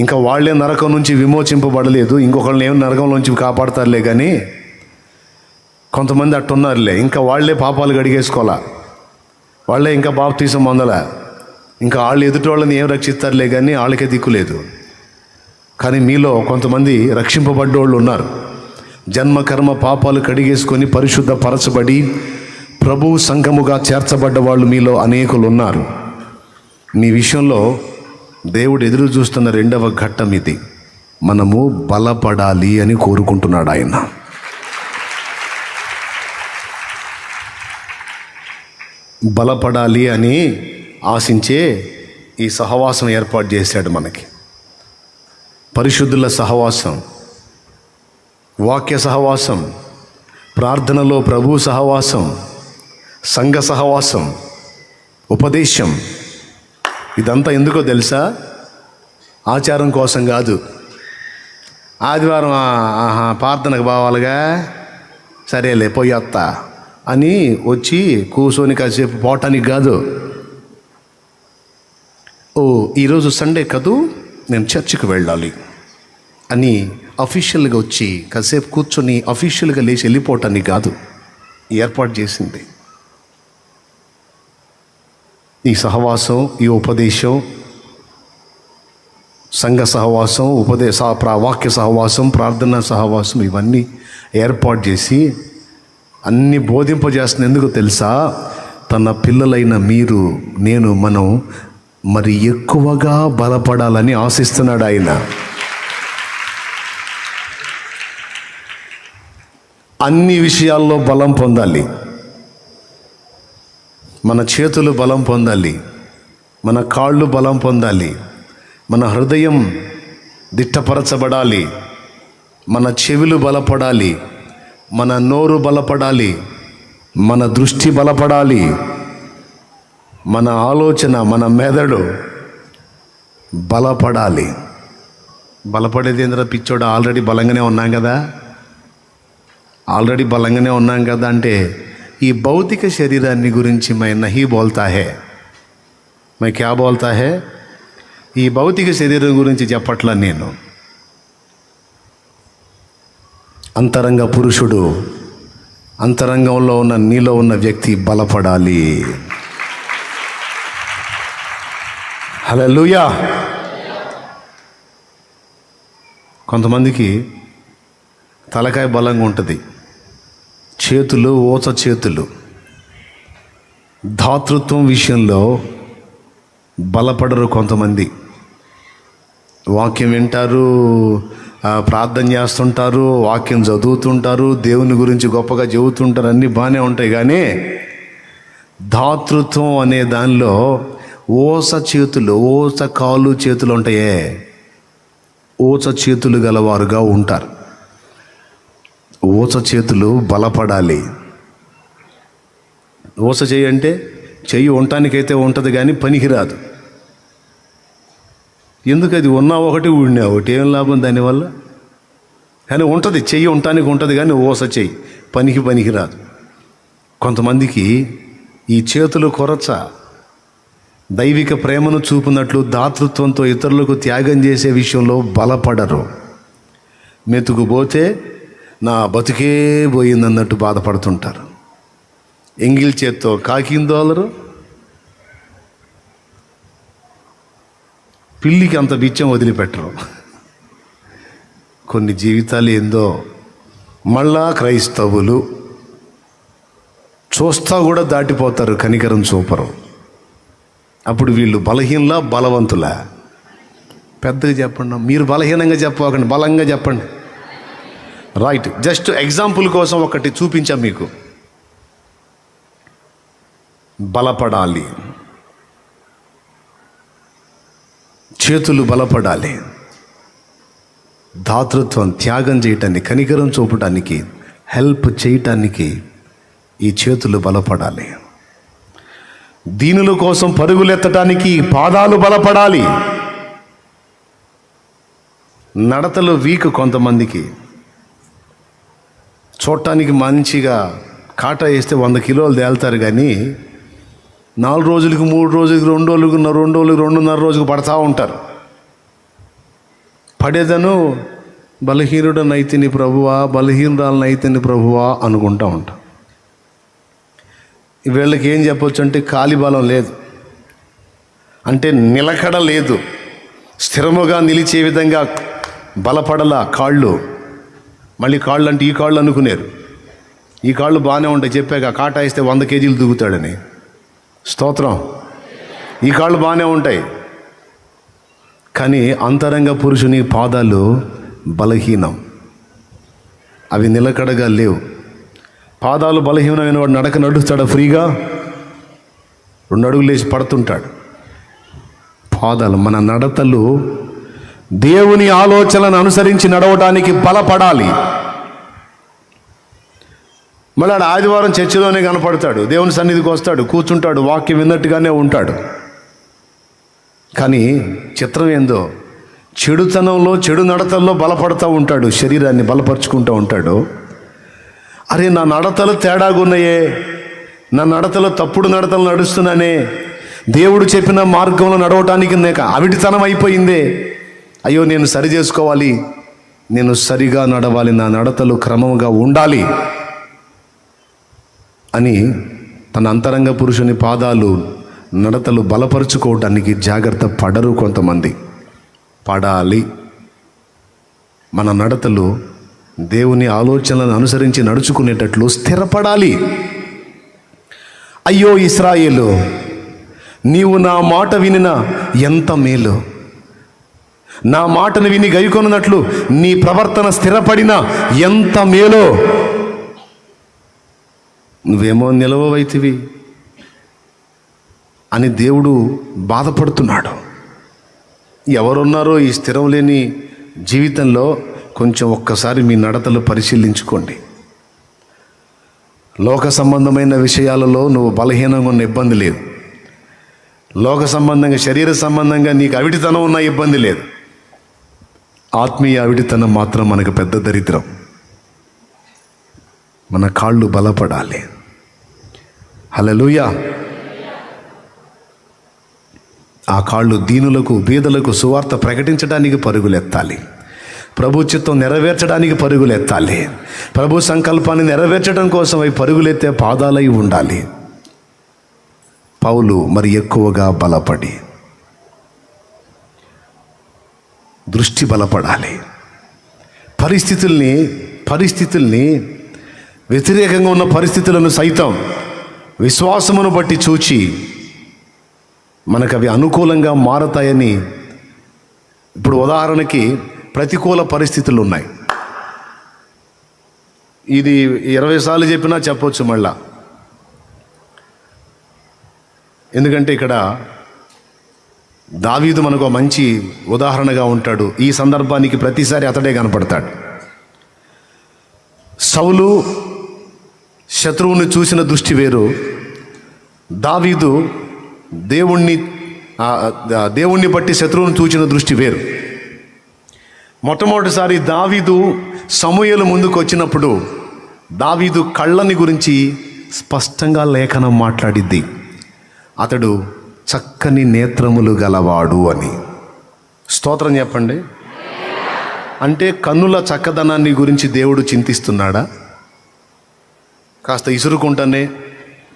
ఇంకా వాళ్ళే నరకం నుంచి విమోచింపబడలేదు, ఇంకొకళ్ళని ఏం నరకంలోంచి కాపాడతారులే. కానీ కొంతమంది అట్టున్నారులే, ఇంకా వాళ్ళే పాపాలు గడిగేసుకోవాలా, వాళ్ళే ఇంకా బాప్తీసం పొందలే, ఇంకా వాళ్ళు ఎదుటి వాళ్ళని ఏం రక్షిస్తారులే కానీ వాళ్ళకే దిక్కులేదు. కానీ మీలో కొంతమంది రక్షింపబడ్డోళ్ళు ఉన్నారు. జన్మ కర్మ పాపాలు కడిగేసుకొని పరిశుద్ధపరచబడి ప్రభువు సంఘముగా చేర్చబడ్డ వాళ్ళు మీలో అనేకులు ఉన్నారు. మీ విషయంలో దేవుడు ఎదురు చూస్తున్న 2వ ఘట్టం ఇది. మనము బలపడాలి అని కోరుకుంటున్నాడు ఆయన. బలపడాలి అని ఆశించే ఈ సహవాసం ఏర్పాటు చేశాడు మనకి. పరిశుద్ధుల సహవాసం, వాక్య సహవాసం, ప్రార్థనలో ప్రభు సహవాసం, సంఘ సహవాసం, ఉపదేశం. ఇదంతా ఎందుకో తెలుసా? ఆచారం కోసం కాదు. ఆదివారం ప్రార్థనకు పోవాలిగా, సరేలే పోయి వస్తా అని వచ్చి కూర్చొని కాసేపు పోవటానికి కాదు. ఓ ఈరోజు సండే కదూ, నేను చర్చికి వెళ్ళాలి అని అఫీషియల్గా వచ్చి కాసేపు కూర్చొని అఫీషియల్గా లేచి వెళ్ళిపోవటానికి కాదు ఏర్పాటు చేసింది. ఈ సహవాసం, ఈ ఉపదేశం, సంఘ సహవాసం, వాక్య సహవాసం, ప్రార్థనా సహవాసం ఇవన్నీ ఏర్పాటు చేసి అన్నీ బోధింపజేస్తున్న ఎందుకు తెలుసా? తన పిల్లలైన మీరు, మనం మరి ఎక్కువగా బలపడాలని ఆశిస్తున్నాడు ఆయన. అన్ని విషయాల్లో బలం పొందాలి. మన చేతులు బలం పొందాలి, మన కాళ్ళు బలం పొందాలి, మన హృదయం దిట్టపరచబడాలి, మన చెవులు బలపడాలి, మన నోరు బలపడాలి, మన దృష్టి బలపడాలి, మన ఆలోచన, మన మెదడు బలపడాలి. బలపడేది ఏంద్రా పిచ్చోడు, ఆల్రెడీ బలంగానే ఉన్నాం కదా అంటే ఈ భౌతిక శరీరాన్ని గురించి मैं नहीं बोलता है, मैं क्या बोलता है, ఈ భౌతిక శరీరం గురించి చెప్పట్లా నేను. అంతరంగ పురుషుడు, అంతరంగంలో ఉన్న నీలో ఉన్న వ్యక్తి బలపడాలి. హల్లెలూయా. కొంతమందికి తలకాయ బలంగా ఉంటుంది, చేతులు ఊచ చేతులు, ధాతృత్వం విషయంలో బలపడరు. కొంతమంది వాక్యం వింటారు, ప్రార్థన చేస్తుంటారు, వాక్యం చదువుతుంటారు, దేవుని గురించి గొప్పగా చెబుతుంటారు, అన్నీ బాగానే ఉంటాయి. కానీ ధాతృత్వం అనే దానిలో ఊచ చేతులు, ఊచ కాళ్ళు చేతులు ఉంటాయే, ఊచ చేతులు గలవారుగా ఉంటారు. ఊచ చేతులు బలపడాలి. ఊచ చెయ్యి అంటే చెయ్యి ఉండటానికైతే ఉంటుంది కానీ పనికిరాదు. ఎందుకు? అది ఉన్నా ఒకటి, ఊడినా ఒకటి, ఏం లాభం దానివల్ల? కానీ ఉంటుంది, చెయ్యి ఉండటానికి ఉంటుంది కానీ ఊస చెయ్యి పనికిరాదు. కొంతమందికి ఈ చేతులు కొరచ దైవిక ప్రేమను చూపునట్లు దాతృత్వంతో ఇతరులకు త్యాగం చేసే విషయంలో బలపడరు. మెతుకుపోతే నా బతుకే పోయిందన్నట్టు బాధపడుతుంటారు. ఎంగిల్ చేత్తో కాకిందోలరు, పిల్లికి అంత బిచ్చం వదిలిపెట్టరు. కొన్ని జీవితాలు ఏందో. మళ్ళా క్రైస్తవులు చూస్తా కూడా దాటిపోతారు, కనికరం చూపరు. అప్పుడు వీళ్ళు బలహీనలా బలవంతులా? పెద్దగా చెప్పండి. మీరు బలహీనంగా చెప్పకండి, బలంగా చెప్పండి. రైట్, జస్ట్ ఎగ్జాంపుల్ కోసం ఒకటి చూపించాం మీకు. బలపడాలి, చేతులు బలపడాలి. దాతృత్వం, త్యాగం చేయటానికి, కనికరం చూపటానికి, హెల్ప్ చేయటానికి ఈ చేతులు బలపడాలి. దీనుల కోసం పరుగులెత్తటానికి పాదాలు బలపడాలి. నడతలు వీక్ కొంతమందికి. చూడటానికి మంచిగా కాటా వేస్తే 100 కిలోలు తేలుతారు కానీ 4 రోజులకి, 3 రోజులకి, 2 రోజులకి, 2.5 రోజులకు పడతా ఉంటారు. పడేదను బలహీనుడనైతిని ప్రభువా, బలహీనురాలనైతిని ప్రభువా అనుకుంటా ఉంటాం. వీళ్ళకి ఏం చెప్పొచ్చు అంటే కాలి బలం లేదు, అంటే నిలకడ లేదు, స్థిరముగా నిలిచే విధంగా బలపడలా కాళ్ళు. మళ్ళీ కాళ్ళు అంటే ఈ కాళ్ళు అనుకునేరు. ఈ కాళ్ళు బాగానే ఉంటాయి, చెప్పాక కాటా వేస్తే 100 కేజీలు దూకుతాడని. స్తోత్రం. ఈ కాళ్ళు బాగానే ఉంటాయి కానీ అంతరంగ పురుషుని పాదాలు బలహీనం, అవి నిలకడగా లేవు. పాదాలు బలహీనమైన వాడు నడక నడుస్తాడు ఫ్రీగా, 2 అడుగులు లేచి పడుతుంటాడు. పాదాలు, మన నడతలు దేవుని ఆలోచనలను అనుసరించి నడవడానికి బలపడాలి. మళ్ళీ ఆదివారం చర్చిలోనే కనపడతాడు, దేవుని సన్నిధికి వస్తాడు, కూర్చుంటాడు, వాక్యం విన్నట్టుగానే ఉంటాడు. కానీ చిత్రం ఏందో, చెడుతనంలో, చెడు నడతల్లో బలపడుతూ ఉంటాడు, శరీరాన్ని బలపరుచుకుంటూ ఉంటాడు. అరే, నా నడతలు తేడాగున్నాయే, నా నడతలో తప్పుడు నడతలు నడుస్తున్నానే, దేవుడు చెప్పిన మార్గంలో నడవటానికి నాకు అవిటితనం అయిపోయిందే, అయ్యో నేను సరి చేసుకోవాలి, నేను సరిగా నడవాలి, నా నడతలు క్రమంగా ఉండాలి అని తన అంతరంగ పురుషుని పాదాలు, నడతలు బలపరుచుకోవటానికి జాగ్రత్త పడరు కొంతమంది. పడాలి. మన నడతలు దేవుని ఆలోచనలను అనుసరించి నడుచుకునేటట్లు స్థిరపడాలి. అయ్యో ఇశ్రాయేలు, నీవు నా మాట వినిన ఎంత మేలు, నా మాటను విని గైకొనున్నట్లు నీ ప్రవర్తన స్థిరపడిన ఎంత మేలో. నువ్వేమో నిలవవైతివి అని దేవుడు బాధపడుతున్నాడు. ఎవరున్నారో ఈ స్థిరం లేని జీవితంలో కొంచెం ఒక్కసారి మీ నడతలు పరిశీలించుకోండి. లోక సంబంధమైన విషయాలలో నువ్వు బలహీనంగా ఉన్న ఇబ్బంది లేదు, లోక సంబంధంగా, శరీర సంబంధంగా నీకు అవిటితనం ఉన్న ఇబ్బంది లేదు. ఆత్మీయ అవిటితనం మాత్రం మనకు పెద్ద దరిద్రం. మన కాళ్ళు బలపడాలి. హల్లెలూయా. ఆ కాళ్ళు దీనులకు, బీదలకు సువార్త ప్రకటించడానికి పరుగులెత్తాలి. ప్రభు చిత్తం నెరవేర్చడానికి పరుగులెత్తాలి. ప్రభు సంకల్పాన్ని నెరవేర్చడం కోసం అవి పరుగులెత్తే పాదాలై ఉండాలి. పౌలు మరి ఎక్కువగా బలపడి, దృష్టి బలపడాలి. పరిస్థితుల్ని వ్యతిరేకంగా ఉన్న పరిస్థితులను సైతం విశ్వాసమును బట్టి చూచి మనకు అవి అనుకూలంగా మారతాయని. ఇప్పుడు ఉదాహరణకి ప్రతికూల పరిస్థితులు ఉన్నాయి. ఇది 20 సార్లు చెప్పినా చెప్పొచ్చు మళ్ళా. ఎందుకంటే ఇక్కడ దావీదు మనకు మంచి ఉదాహరణగా ఉంటాడు. ఈ సందర్భానికి ప్రతిసారి అతడే కనపడతాడు. సౌలు శత్రువుని చూసిన దృష్టి వేరు, దావీదు దేవుణ్ణి బట్టి శత్రువుని చూసిన దృష్టి వేరు. మొట్టమొదటిసారి దావీదు సమూయేలు ముందుకు వచ్చినప్పుడు దావీదు కళ్ళని గురించి స్పష్టంగా లేఖనం మాట్లాడిద్ది, అతడు చక్కని నేత్రములు గలవాడు అని. స్తోత్రం చెప్పండి. అంటే కన్నుల చక్కదనాన్ని గురించి దేవుడు చింతిస్తున్నాడా? కాస్త ఇసురుకుంటానే,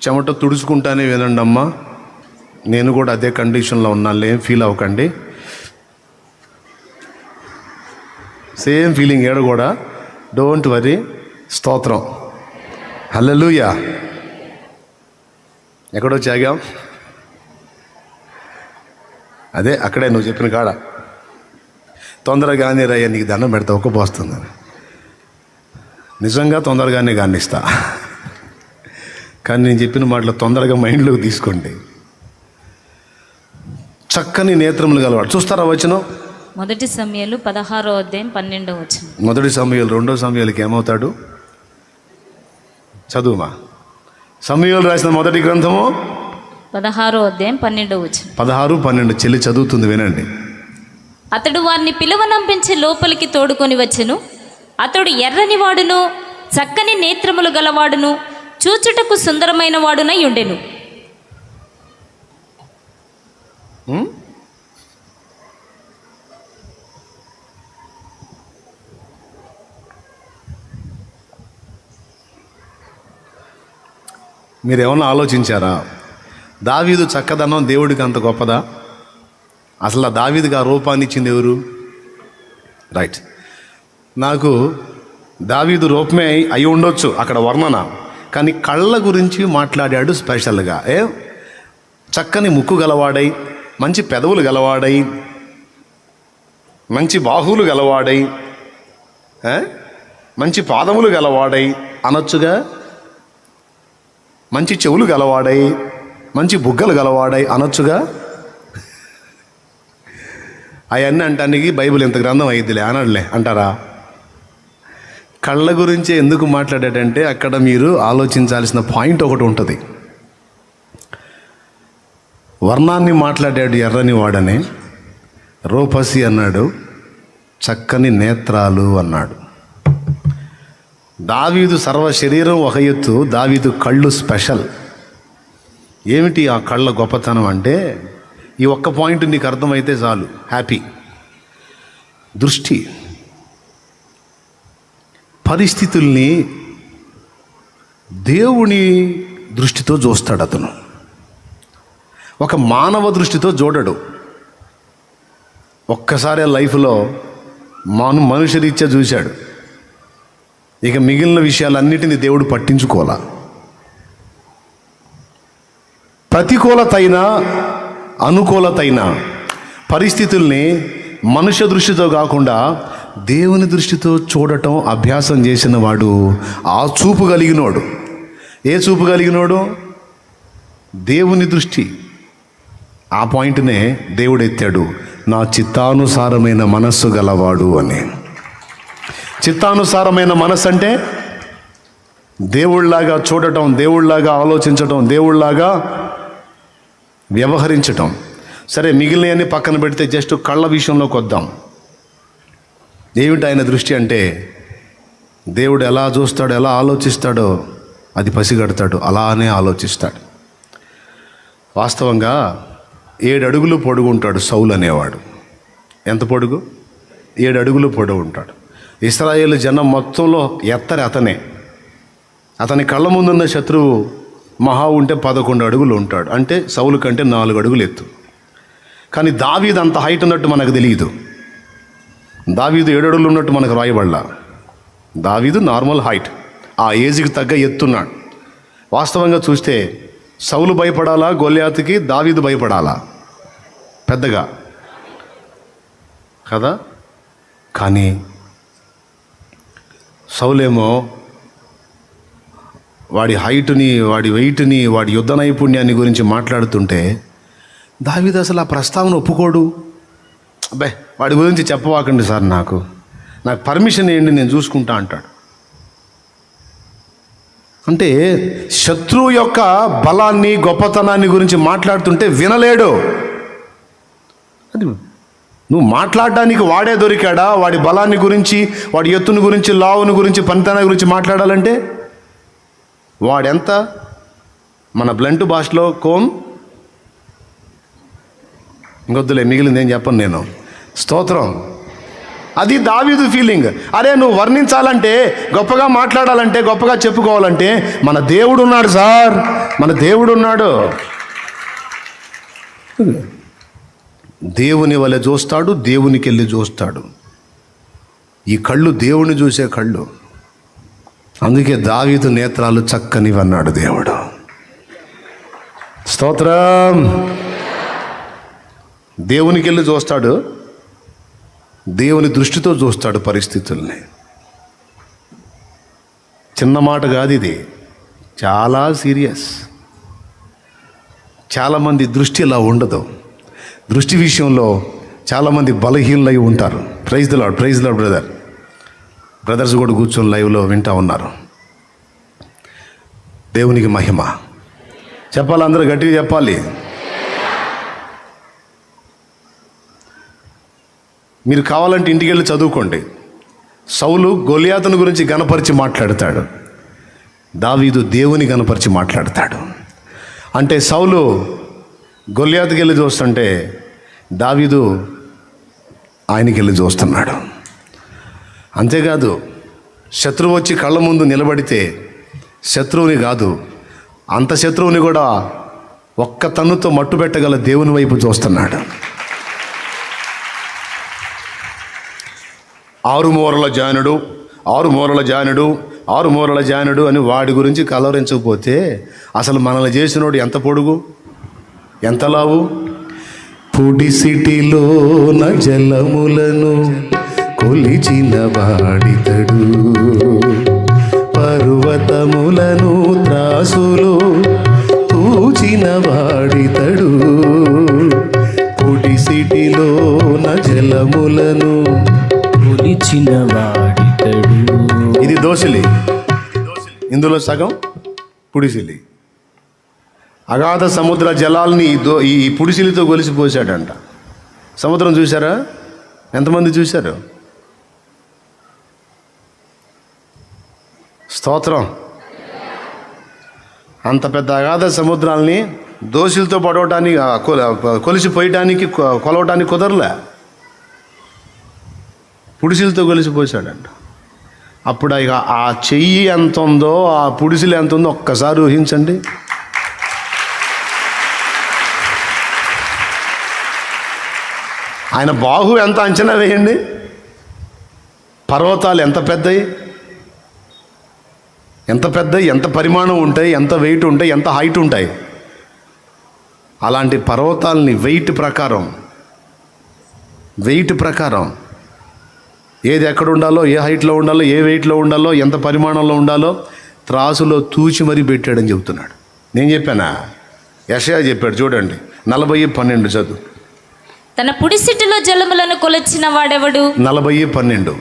చెమట తుడుచుకుంటానే వినండి అమ్మా, నేను కూడా అదే కండిషన్లో ఉన్నాను, ఏం ఫీల్ అవ్వకండి. సేమ్ ఫీలింగ్ ఏడ కూడా, డోంట్ వరీ. స్తోత్రం. హల్లెలూయా. ఎక్కడో చాగాం, అదే అక్కడే నువ్వు చెప్పిన కాడ. తొందరగానే రయ్య, నీకు దండం పెడతా ఒక్కపోస్తుందని. నిజంగా తొందరగానే గానిస్తా, కానీ నేను చెప్పిన మాటలు తొందరగా మైండ్లోకి తీసుకోండి. చక్కని నేత్రములు గలవాడు. చూస్తారా వచనం? 1 సమూయేలు 16:12 వచనం. 1 సమూయేలు 2 సమూయేలుకి ఏమవుతాడు? చదువుమా. సమూయేలు రాసిన మొదటి గ్రంథము 16:12 వచనం. 16-12 చెల్లి చదువుతుంది, వినండి. అతడు వారిని పిలువనంపించి లోపలికి తోడుకొని వచ్చెను. అతడు ఎర్రని వాడును, చక్కని నేత్రములు గలవాడును, చూచుటకు సుందరమైన వాడునై ఉండెను. మీరేమన్నా ఆలోచించారా? దావీదు చక్కదనం దేవుడికి అంత గొప్పదా? అసలు దావీదుకి ఆ రూపాన్ని ఇచ్చింది ఎవరు? రైట్. నాకు దావీదు రూపమే అయి ఉండొచ్చు అక్కడ వర్ణన, కానీ కళ్ళ గురించి మాట్లాడాడు స్పెషల్గా. చక్కని ముక్కు గలవాడై, మంచి పెదవులు గలవాడై, మంచి బాహువులు గలవాడై, మంచి పాదములు గలవాడై అనొచ్చుగా. మంచి చెవులు గలవాడై, మంచి బుగ్గలు గలవాడై అనొచ్చుగా. అవన్నీ అంటానికి బైబిల్ ఇంత గ్రంథం అయ్యిద్దిలే అనడలే అంటారా? కళ్ళ గురించి ఎందుకు మాట్లాడాడంటే అక్కడ మీరు ఆలోచించాల్సిన పాయింట్ ఒకటి ఉంటుంది. వర్ణాన్ని మాట్లాడాడు, ఎర్రని వాడని, రూపసి అన్నాడు, చక్కని నేత్రాలు అన్నాడు. దావీదు సర్వ శరీరం ఒక ఎత్తు, దావీదు కళ్ళు స్పెషల్. ఏమిటి ఆ కళ్ళ గొప్పతనం అంటే, ఈ ఒక్క పాయింట్ నీకు అర్థమైతే చాలు, హ్యాపీ. దృష్టి. పరిస్థితుల్ని దేవుని దృష్టితో చూస్తాడు అతను, ఒక మానవ దృష్టితో చూడడు. ఒక్కసారి లైఫ్లో మనుష్య రీత్యా చూశాడు, ఇక మిగిలిన విషయాలన్నిటినీ దేవుడు పట్టించుకోవాలా. ప్రతికూలతైన అనుకూలతైన పరిస్థితుల్ని మనుష్య దృష్టితో కాకుండా దేవుని దృష్టితో చూడటం అభ్యాసం చేసిన వాడు ఆ చూపు కలిగినోడు. ఏ చూపు కలిగినోడు? దేవుని దృష్టి. ఆ పాయింట్నే దేవుడు ఎత్తాడు, నా చిత్తానుసారమైన మనస్సు గలవాడు అని. చిత్తానుసారమైన మనస్సు అంటే దేవుళ్లాగా చూడటం, దేవుళ్లాగా ఆలోచించటం, దేవుళ్లాగా వ్యవహరించటం. సరే, మిగిలినవన్నీ పక్కన పెడితే జస్ట్ కళ్ళ విషయంలోకి వద్దాం. ఏమిటి ఆయన దృష్టి అంటే, దేవుడు ఎలా చూస్తాడో, ఎలా ఆలోచిస్తాడో అది పసిగడతాడు, అలానే ఆలోచిస్తాడు. వాస్తవంగా 7 అడుగులు పొడుగు ఉంటాడు సౌలు అనేవాడు. ఎంత పొడుగు? 7 అడుగులు పొడవు ఉంటాడు. ఇశ్రాయేలు జనం మొత్తంలో ఎత్తరి అతనే. అతని కళ్ళ ముందున్న శత్రువు మహా ఉంటే 11 అడుగులు ఉంటాడు, అంటే సౌలు కంటే 4 అడుగులు ఎత్తు. కానీ దావీదు అంత హైట్ ఉన్నట్టు మనకు తెలియదు. దావీదు 7 అడుగులు ఉన్నట్టు మనకు రాయబడలా. దావీదు నార్మల్ హైట్, ఆ ఏజ్కి తగ్గ ఎత్తున్నాడు. వాస్తవంగా చూస్తే సౌలు భయపడాలా గొల్యాతుకి, దావీదు భయపడాలా పెద్దగా కదా? కానీ సౌలేమో వాడి హైట్ని, వాడి వెయిట్ని, వాడి యుద్ధ నైపుణ్యాన్ని గురించి మాట్లాడుతుంటే దావీదు అసలు ఆ ప్రస్తావన ఒప్పుకోడు. అబ్బే, వాడి గురించి చెప్పవాకండి సార్, నాకు పర్మిషన్ ఏంటి, నేను చూసుకుంటా అంటాడు. అంటే శత్రువు యొక్క బలాన్ని, గొప్పతనాన్ని గురించి మాట్లాడుతుంటే వినలేడు. అది నువ్వు మాట్లాడడానికి వాడే దొరికాడా? వాడి బలాన్ని గురించి, వాడి ఎత్తుని గురించి, లావుని గురించి, పనితనాన్ని గురించి మాట్లాడాలంటే వాడెంత? మన బ్లంట్ భాషలో కోన్ ఇంకొద్దులే, మిగిలింది ఏం చెప్పను నేను. స్తోత్రం. అది దావీదు ఫీలింగ్. అరే, నువ్వు వర్ణించాలంటే, గొప్పగా మాట్లాడాలంటే, గొప్పగా చెప్పుకోవాలంటే మన దేవుడు ఉన్నాడు సార్, మన దేవుడు ఉన్నాడు. దేవుని వలె చూస్తాడు, దేవునికి వెళ్ళి చూస్తాడు. ఈ కళ్ళు దేవుని చూసే కళ్ళు. అందుకే దావీదు నేత్రాలు చక్కనివన్నాడు దేవుడు. స్తోత్రం. దేవునికి వెళ్ళి చూస్తాడు, దేవుని దృష్టితో చూస్తాడు పరిస్థితుల్ని. చిన్న మాట కాదు ఇది, చాలా సీరియస్. చాలామంది దృష్టి ఇలా ఉండదు. దృష్టి విషయంలో చాలామంది బలహీనలై ఉంటారు. Praise the Lord, praise the Lord. Brothers కూడా కూర్చొని లైవ్లో వింటూ ఉన్నారు. దేవునికి మహిమ. చెప్పాలి, అందరూ గట్టిగా చెప్పాలి. మీరు కావాలంటే ఇంటికి వెళ్ళి చదువుకోండి. సౌలు గొలియాతుని గురించి గణపరిచి మాట్లాడతాడు, దావీదు దేవుని గణపరిచి మాట్లాడతాడు. అంటే సౌలు గొలియాతుకి వెళ్ళి చూస్తుంటే దావీదు ఆయనకి వెళ్ళి చూస్తున్నాడు. అంతేకాదు, శత్రువు వచ్చి కళ్ళ ముందు నిలబడితే శత్రువుని కాదు, అంత శత్రువుని కూడా ఒక్క తన్నుతో మట్టు పెట్టగల దేవుని వైపు చూస్తున్నాడు. 6 మూరల జానుడు, 6 మూరల జానుడు, 6 మూరల జానుడు అని వాడి గురించి కలవరించకపోతే అసలు మనల్ని చేసినోడు ఎంత పొడుగు, ఎంత లావు? పుడిసిటిలోన జలములను కొలిచిన వాడితడు, పర్వతములను త్రాసులో తూచిన వాడితడు. పుడిసిటిలోన జలములను కొలిచిన వాడితడు. ఇది దోసిలి, ఇందులో సగం పుడిసిలి. అగాధ సముద్ర జలాల్ని ఈ పుడిసిలితో కొలిసిపోసాడంట. సముద్రం చూసారా? ఎంతమంది చూశారు? స్తోత్రం. అంత పెద్ద అగాధ సముద్రాల్ని దోషులతో పడవటానికి కొలిసిపోయటానికి కొలవటానికి కుదరలే, పుడిసిలతో కొలిసిపోసాడంట. అప్పుడు ఇక ఆ చెయ్యి ఎంత ఉందో, ఆ పుడిసిలు ఎంత ఉందో ఒక్కసారి ఊహించండి. ఆయన బాహు ఎంత అంచనా వేయండి. పర్వతాలు ఎంత పెద్దవి, ఎంత పరిమాణం ఉంటాయి, ఎంత వెయిట్ ఉంటాయి, ఎంత హైట్ ఉంటాయి. అలాంటి పర్వతాలని వెయిట్ ప్రకారం ఏది ఎక్కడ ఉండాలో, ఏ హైట్లో ఉండాలో, ఏ వెయిట్లో ఉండాలో, ఎంత పరిమాణంలో ఉండాలో త్రాసులో తూచి మరీ పెట్టాడని చెబుతున్నాడు. నేను చెప్పానా? యెషయా చెప్పాడు. చూడండి 40:12 చదువు. తన పుడిసిటిలో జలములను కొలచిన వాడెవడు? 40:12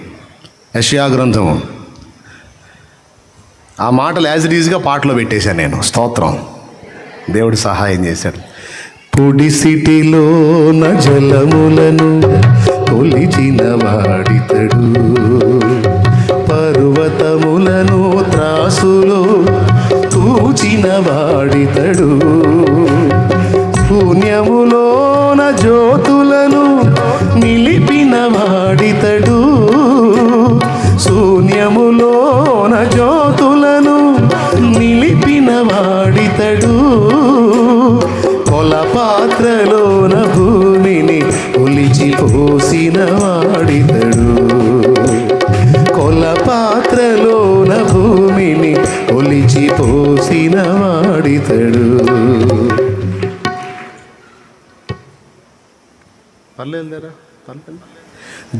యెషయా గ్రంథం. ఆ మాటలు యాజ్ ఇట్ ఈజ్గా పాటలో పెట్టేశాను నేను. స్తోత్రం. దేవుడు సహాయం చేశాడు. పుడిసిటిలోన జలములను కొలిచిన వాడితడు, పర్వతములను త్రాసులో తూచిన వాడితడు, శూన్యములోన జ్యోతులను నిలిపిన వాడితడు, శూన్యములోన జ్యోతులను నిలిపిన వాడితడు, కొలపాత్రలోన భూమిని కొలిచిపోసిన వాడితడు, కొలపాత్రలోన భూమిని కొలిచిపోసిన వాడితడు. పర్లేదురా,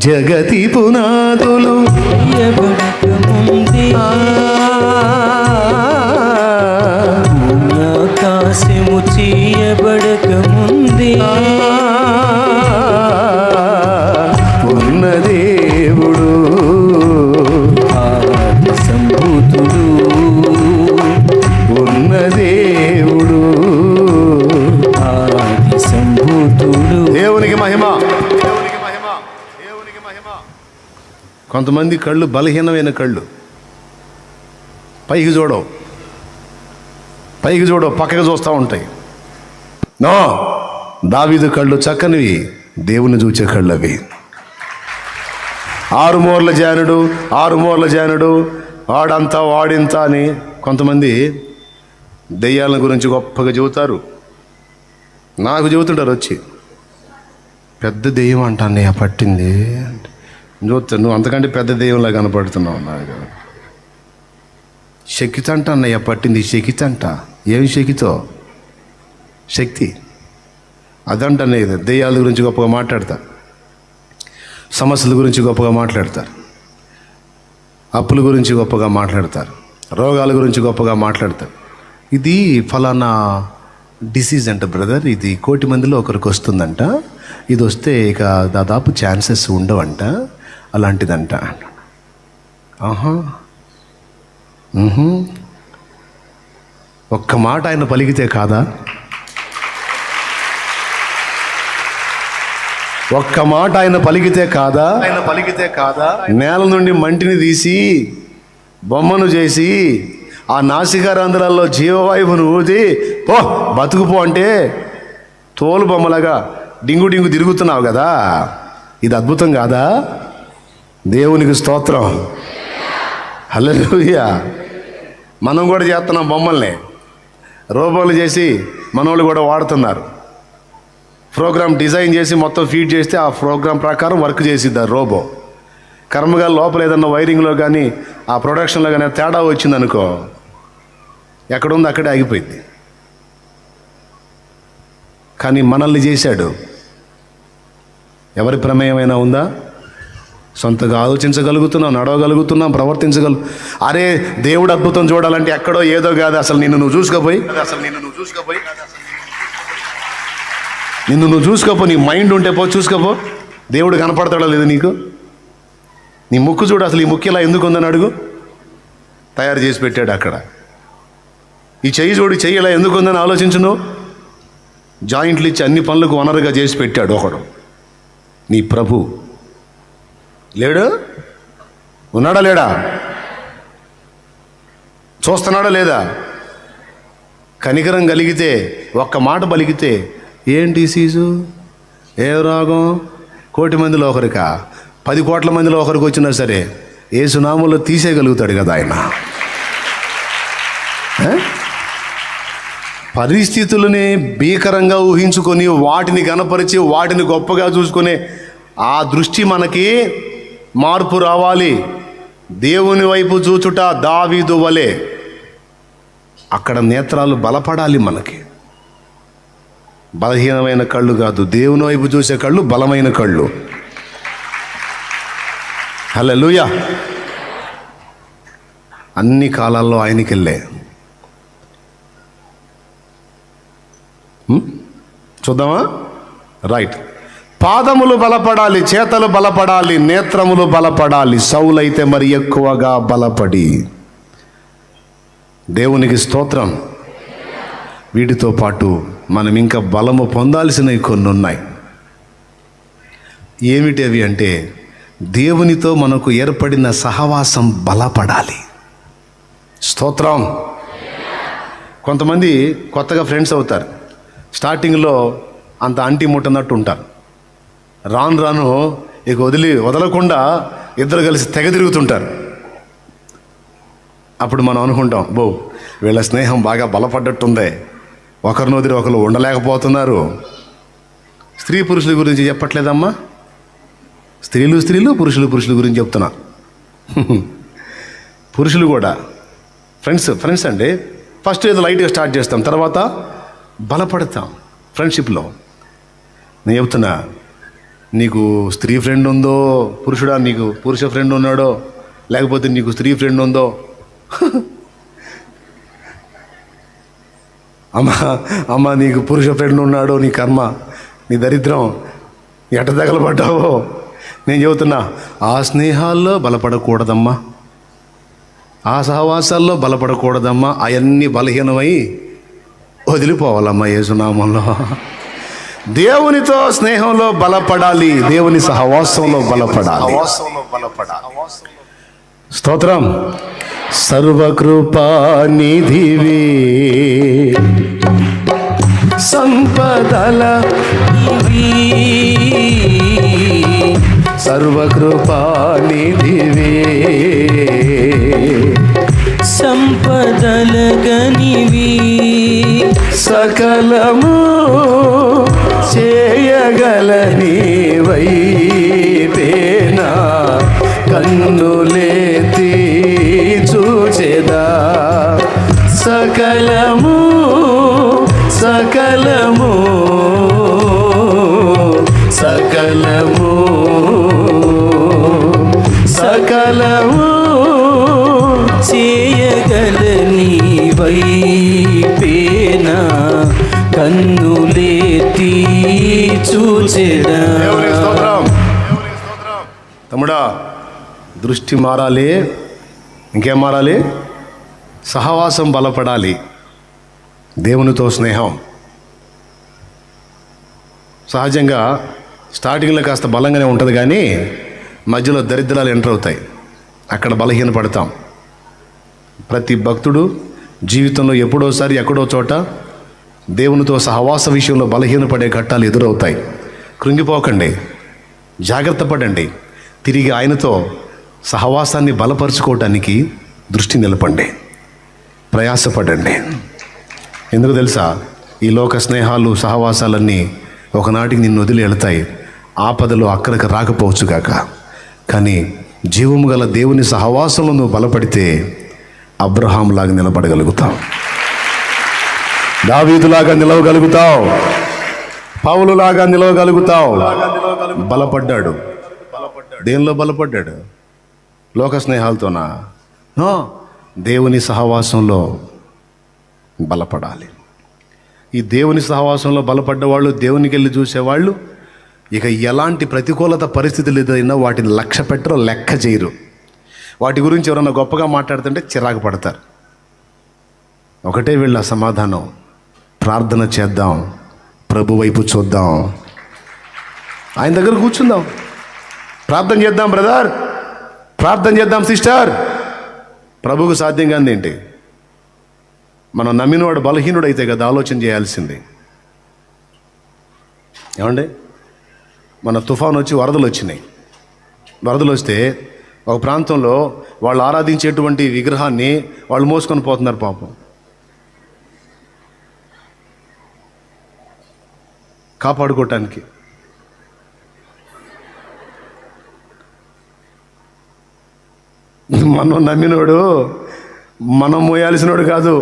జగతి పునాదులు ఆకాశము చేయబడక ముందే ఉన్న దేవుడు, ఆది సంభూతుడు, ఉన్న దేవుడు, ఆది సంభూతుడు. దేవునికి మహిమ. కొంతమంది కళ్ళు బలహీనమైన కళ్ళు, పైకి చూడవు, పక్కకి చూస్తూ ఉంటాయి. నో, దావీదు కళ్ళు చక్కనివి, దేవుని చూచే కళ్ళు అవి. 6 మూరల జానుడు వాడంతా వాడింత అని కొంతమంది దెయ్యాల గురించి గొప్పగా చెబుతారు. నాకు చెబుతుంటారు వచ్చి, పెద్ద దెయ్యం అంటాన్నయ్య పట్టింది. చూస్తా, నువ్వు అంతకంటే పెద్ద దెయ్యంలా కనపడుతున్నావు నాకు. శక్తి అంట అన్నయ్య పట్టింది, శక్తి అంట. ఏమి శక్తితో? శక్తి అదంట అన్నయ్య. దెయ్యాల గురించి గొప్పగా మాట్లాడతారు, సమస్యల గురించి గొప్పగా మాట్లాడతారు, అప్పుల గురించి గొప్పగా మాట్లాడతారు, రోగాల గురించి గొప్పగా మాట్లాడతారు. ఇది ఫలానా డిసీజ్ అంట బ్రదర్, ఇది 1 కోటి మందిలో ఒకరికి వస్తుందంట, ఇది వస్తే ఇక దాదాపు ఛాన్సెస్ ఉండవంట, అలాంటిదంట. ఆహా, ఒక్క మాట ఆయన పలికితే కాదా? ఒక్క మాట ఆయన పలికితే కాదా? నేల నుండి మంటిని తీసి బొమ్మను చేసి ఆ నాసికారంధ్రాల్లో జీవవాయువును ఊది పో బతుకుపో అంటే తోలు బొమ్మలాగా డింగు డింగు తిరుగుతున్నావు కదా, ఇది అద్భుతం కాదా? దేవునికి స్తోత్రం. హల్లెలూయా. మనం కూడా చేస్తున్నాం బొమ్మల్ని, రోబోలు చేసి మనోళ్ళు కూడా వాడుతున్నారు. ప్రోగ్రామ్ డిజైన్ చేసి మొత్తం ఫీడ్ చేస్తే ఆ ప్రోగ్రామ్ ప్రకారం వర్క్ చేసిద్దారు రోబో. కర్మగా లోపల ఏదన్నా వైరింగ్లో కానీ ఆ ప్రొడక్షన్లో కానీ తేడా వచ్చిందనుకో, ఎక్కడుందో అక్కడే ఆగిపోయింది. కానీ మనల్ని చేశాడు. ఎవరి ప్రమేయమైనా ఉందా? సొంతగా ఆలోచించగలుగుతున్నాం, నడవగలుగుతున్నాం, అరే దేవుడు అద్భుతం చూడాలంటే ఎక్కడో ఏదో కాదు, అసలు నిన్ను నువ్వు చూసుకోపోయి నీ మైండ్ ఉంటే పో చూసుకోపో, దేవుడు కనపడతాడో లేదు నీకు. నీ ముక్కు చూడు, అసలు ఈ ముక్కు ఇలా ఎందుకు ఉందని అడుగు. తయారు చేసి పెట్టాడు అక్కడ. ఈ చెయ్యి చూడు, చెయ్యి ఇలా ఎందుకు ఉందని ఆలోచించును. జాయింట్లు ఇచ్చి అన్ని పనులకు వనరుగా చేసి పెట్టాడు ఒకడు, నీ ప్రభు. లేడు? ఉన్నాడా లేడా? చూస్తున్నాడా లేదా? కనికరం కలిగితే ఒక్క మాట పలికితే ఏం డిసీజు, ఏ రోగం, 1,000,000 మందిలో ఒకరికా 10 కోట్ల మందిలో ఒకరికి వచ్చినా సరే యేసు నామములో తీసేయగలుగుతాడు కదా ఆయన. పరిస్థితులని భీకరంగా ఊహించుకొని వాటిని గణపరిచి వాటిని గొప్పగా చూసుకునే ఆ దృష్టి మనకి మార్పు రావాలి. దేవుని వైపు చూచుట దావీదు వలె అక్కడ నేత్రాలు బలపడాలి. మనకి బలహీనమైన కళ్ళు కాదు, దేవుని వైపు చూసే కళ్ళు బలమైన కళ్ళు. హల్లెలూయా. అన్ని కాలాల్లో ఆయనకి వెళ్ళే చూద్దామా? రైట్. పాదములు బలపడాలి, చేతలు బలపడాలి, నేత్రములు బలపడాలి. సౌలైతే మరి ఎక్కువగా బలపడి. దేవునికి స్తోత్రం. వీటితో పాటు మనం ఇంకా బలము పొందాల్సినవి కొన్ని ఉన్నాయి. ఏమిటి అవి అంటే, దేవునితో మనకు ఏర్పడిన సహవాసం బలపడాలి. స్తోత్రం. కొంతమంది కొత్తగా ఫ్రెండ్స్ అవుతారు. స్టార్టింగ్లో అంత అంటి ముట్టనట్టు ఉంటారు. రాను రాను ఇక వదలకుండా ఇద్దరు కలిసి తెగ తిరుగుతుంటారు. అప్పుడు మనం అనుకుంటాం, వీళ్ళ స్నేహం బాగా బలపడ్డట్టుందే, ఒకరిని వదిలి ఒకరు ఉండలేకపోతున్నారు. స్త్రీ పురుషుల గురించి చెప్పట్లేదమ్మా, స్త్రీలు పురుషుల గురించి చెప్తున్నా. పురుషులు కూడా ఫ్రెండ్స్ అండి. ఫస్ట్ ఏదో లైట్గా స్టార్ట్ చేస్తాం, తర్వాత బలపడతాం ఫ్రెండ్షిప్లో. నేను చెప్తున్నా, నీకు స్త్రీ ఫ్రెండ్ ఉందో, పురుషుడా నీకు పురుష ఫ్రెండ్ ఉన్నాడో, లేకపోతే నీకు స్త్రీ ఫ్రెండ్ ఉందో, అమ్మ నీకు పురుష ఫ్రెండ్ ఉన్నాడో, నీ కర్మ, నీ దరిద్రం, ఎట తగలబడ్డావో. నేను చెబుతున్నా, ఆ స్నేహాల్లో బలపడకూడదమ్మా, ఆ సహవాసాల్లో బలపడకూడదమ్మా. అవన్నీ బలహీనమై వదిలిపోవాలమ్మా యేసునామంలో. దేవునితో స్నేహంలో బలపడాలి, దేవుని సహవాసంలో బలపడాలి. స్తోత్రం. సర్వకృపానిధివే సంపదల సర్వకృపానిధివే సంపదల గనివి సకలము చేయగలని వైపేనా కన్నులేతి చూచెదా. సకలము సకలము సకలము సకలము చేయగలని వైపేనా కన్నులేతి చూచెదా. తమ్ముడా, దృష్టి మారాలి. ఇంకేం మారాలి? సహవాసం బలపడాలి, దేవునితో స్నేహం. సహజంగా స్టార్టింగ్లో కాస్త బలంగానే ఉంటుంది, కానీ మధ్యలో దరిద్రాలు ఎంటర్ అవుతాయి, అక్కడ బలహీనపడతాం. ప్రతి భక్తుడు జీవితంలో ఎప్పుడోసారి ఎక్కడో చోట దేవునితో సహవాస విషయంలో బలహీనపడే ఘట్టాలు ఎదురవుతాయి. కృంగిపోకండి, జాగ్రత్త పడండి. తిరిగి ఆయనతో సహవాసాన్ని బలపరుచుకోవటానికి దృష్టి నిలపండి, ప్రయాసపడండి. ఎందుకు తెలుసా? ఈ లోక స్నేహాలు సహవాసాలన్నీ ఒకనాటికి నిన్ను వదిలి వెళతాయి, ఆపదలో అక్కడికి రాకపోవచ్చు కాక. కానీ జీవము గల దేవుని సహవాసంలో నువ్వు బలపడితే అబ్రహాంలాగా నిలబడగలుగుతావు, దావీదులాగా నిలవగలుగుతావు, పౌలులాగా నిలవగలుగుతావు. బలపడ్డాడు. దేనిలో బలపడ్డాడు? లోక స్నేహాలతోనా? దేవుని సహవాసంలో బలపడాలి. ఈ దేవుని సహవాసంలో బలపడ్డవాళ్ళు, దేవునికి వెళ్ళి చూసేవాళ్ళు ఇక ఎలాంటి ప్రతికూలత పరిస్థితులు ఎదురైనా వాటిని లక్ష్య పెట్టరు, లెక్క చేయరు. వాటి గురించి ఎవరన్నా గొప్పగా మాట్లాడుతుంటే చిరాకు పడతారు. ఒకటే వీళ్ళ సమాధానం, ప్రార్థన చేద్దాం, ప్రభు వైపు చూద్దాం, ఆయన దగ్గర కూర్చుందాం, ప్రార్థన చేద్దాం బ్రదర్, ప్రార్థన చేద్దాం సిస్టర్. ప్రభువుకు సాధ్యం కాదు ఏంటి? మనం నమ్మినవాడు బలహీనుడైతే కదా ఆలోచన చేయాల్సింది. ఏమండి, మన తుఫాను వచ్చి వరదలు వచ్చినాయి. వరదలు వస్తే ఒక ప్రాంతంలో వాళ్ళు ఆరాధించేటువంటి విగ్రహాన్ని వాళ్ళు మోసుకొని పోతున్నారు పాపం. కాపాడుకోవటానికి. మనం నమ్మినోడు మనం మోయాల్సినోడు కాదు,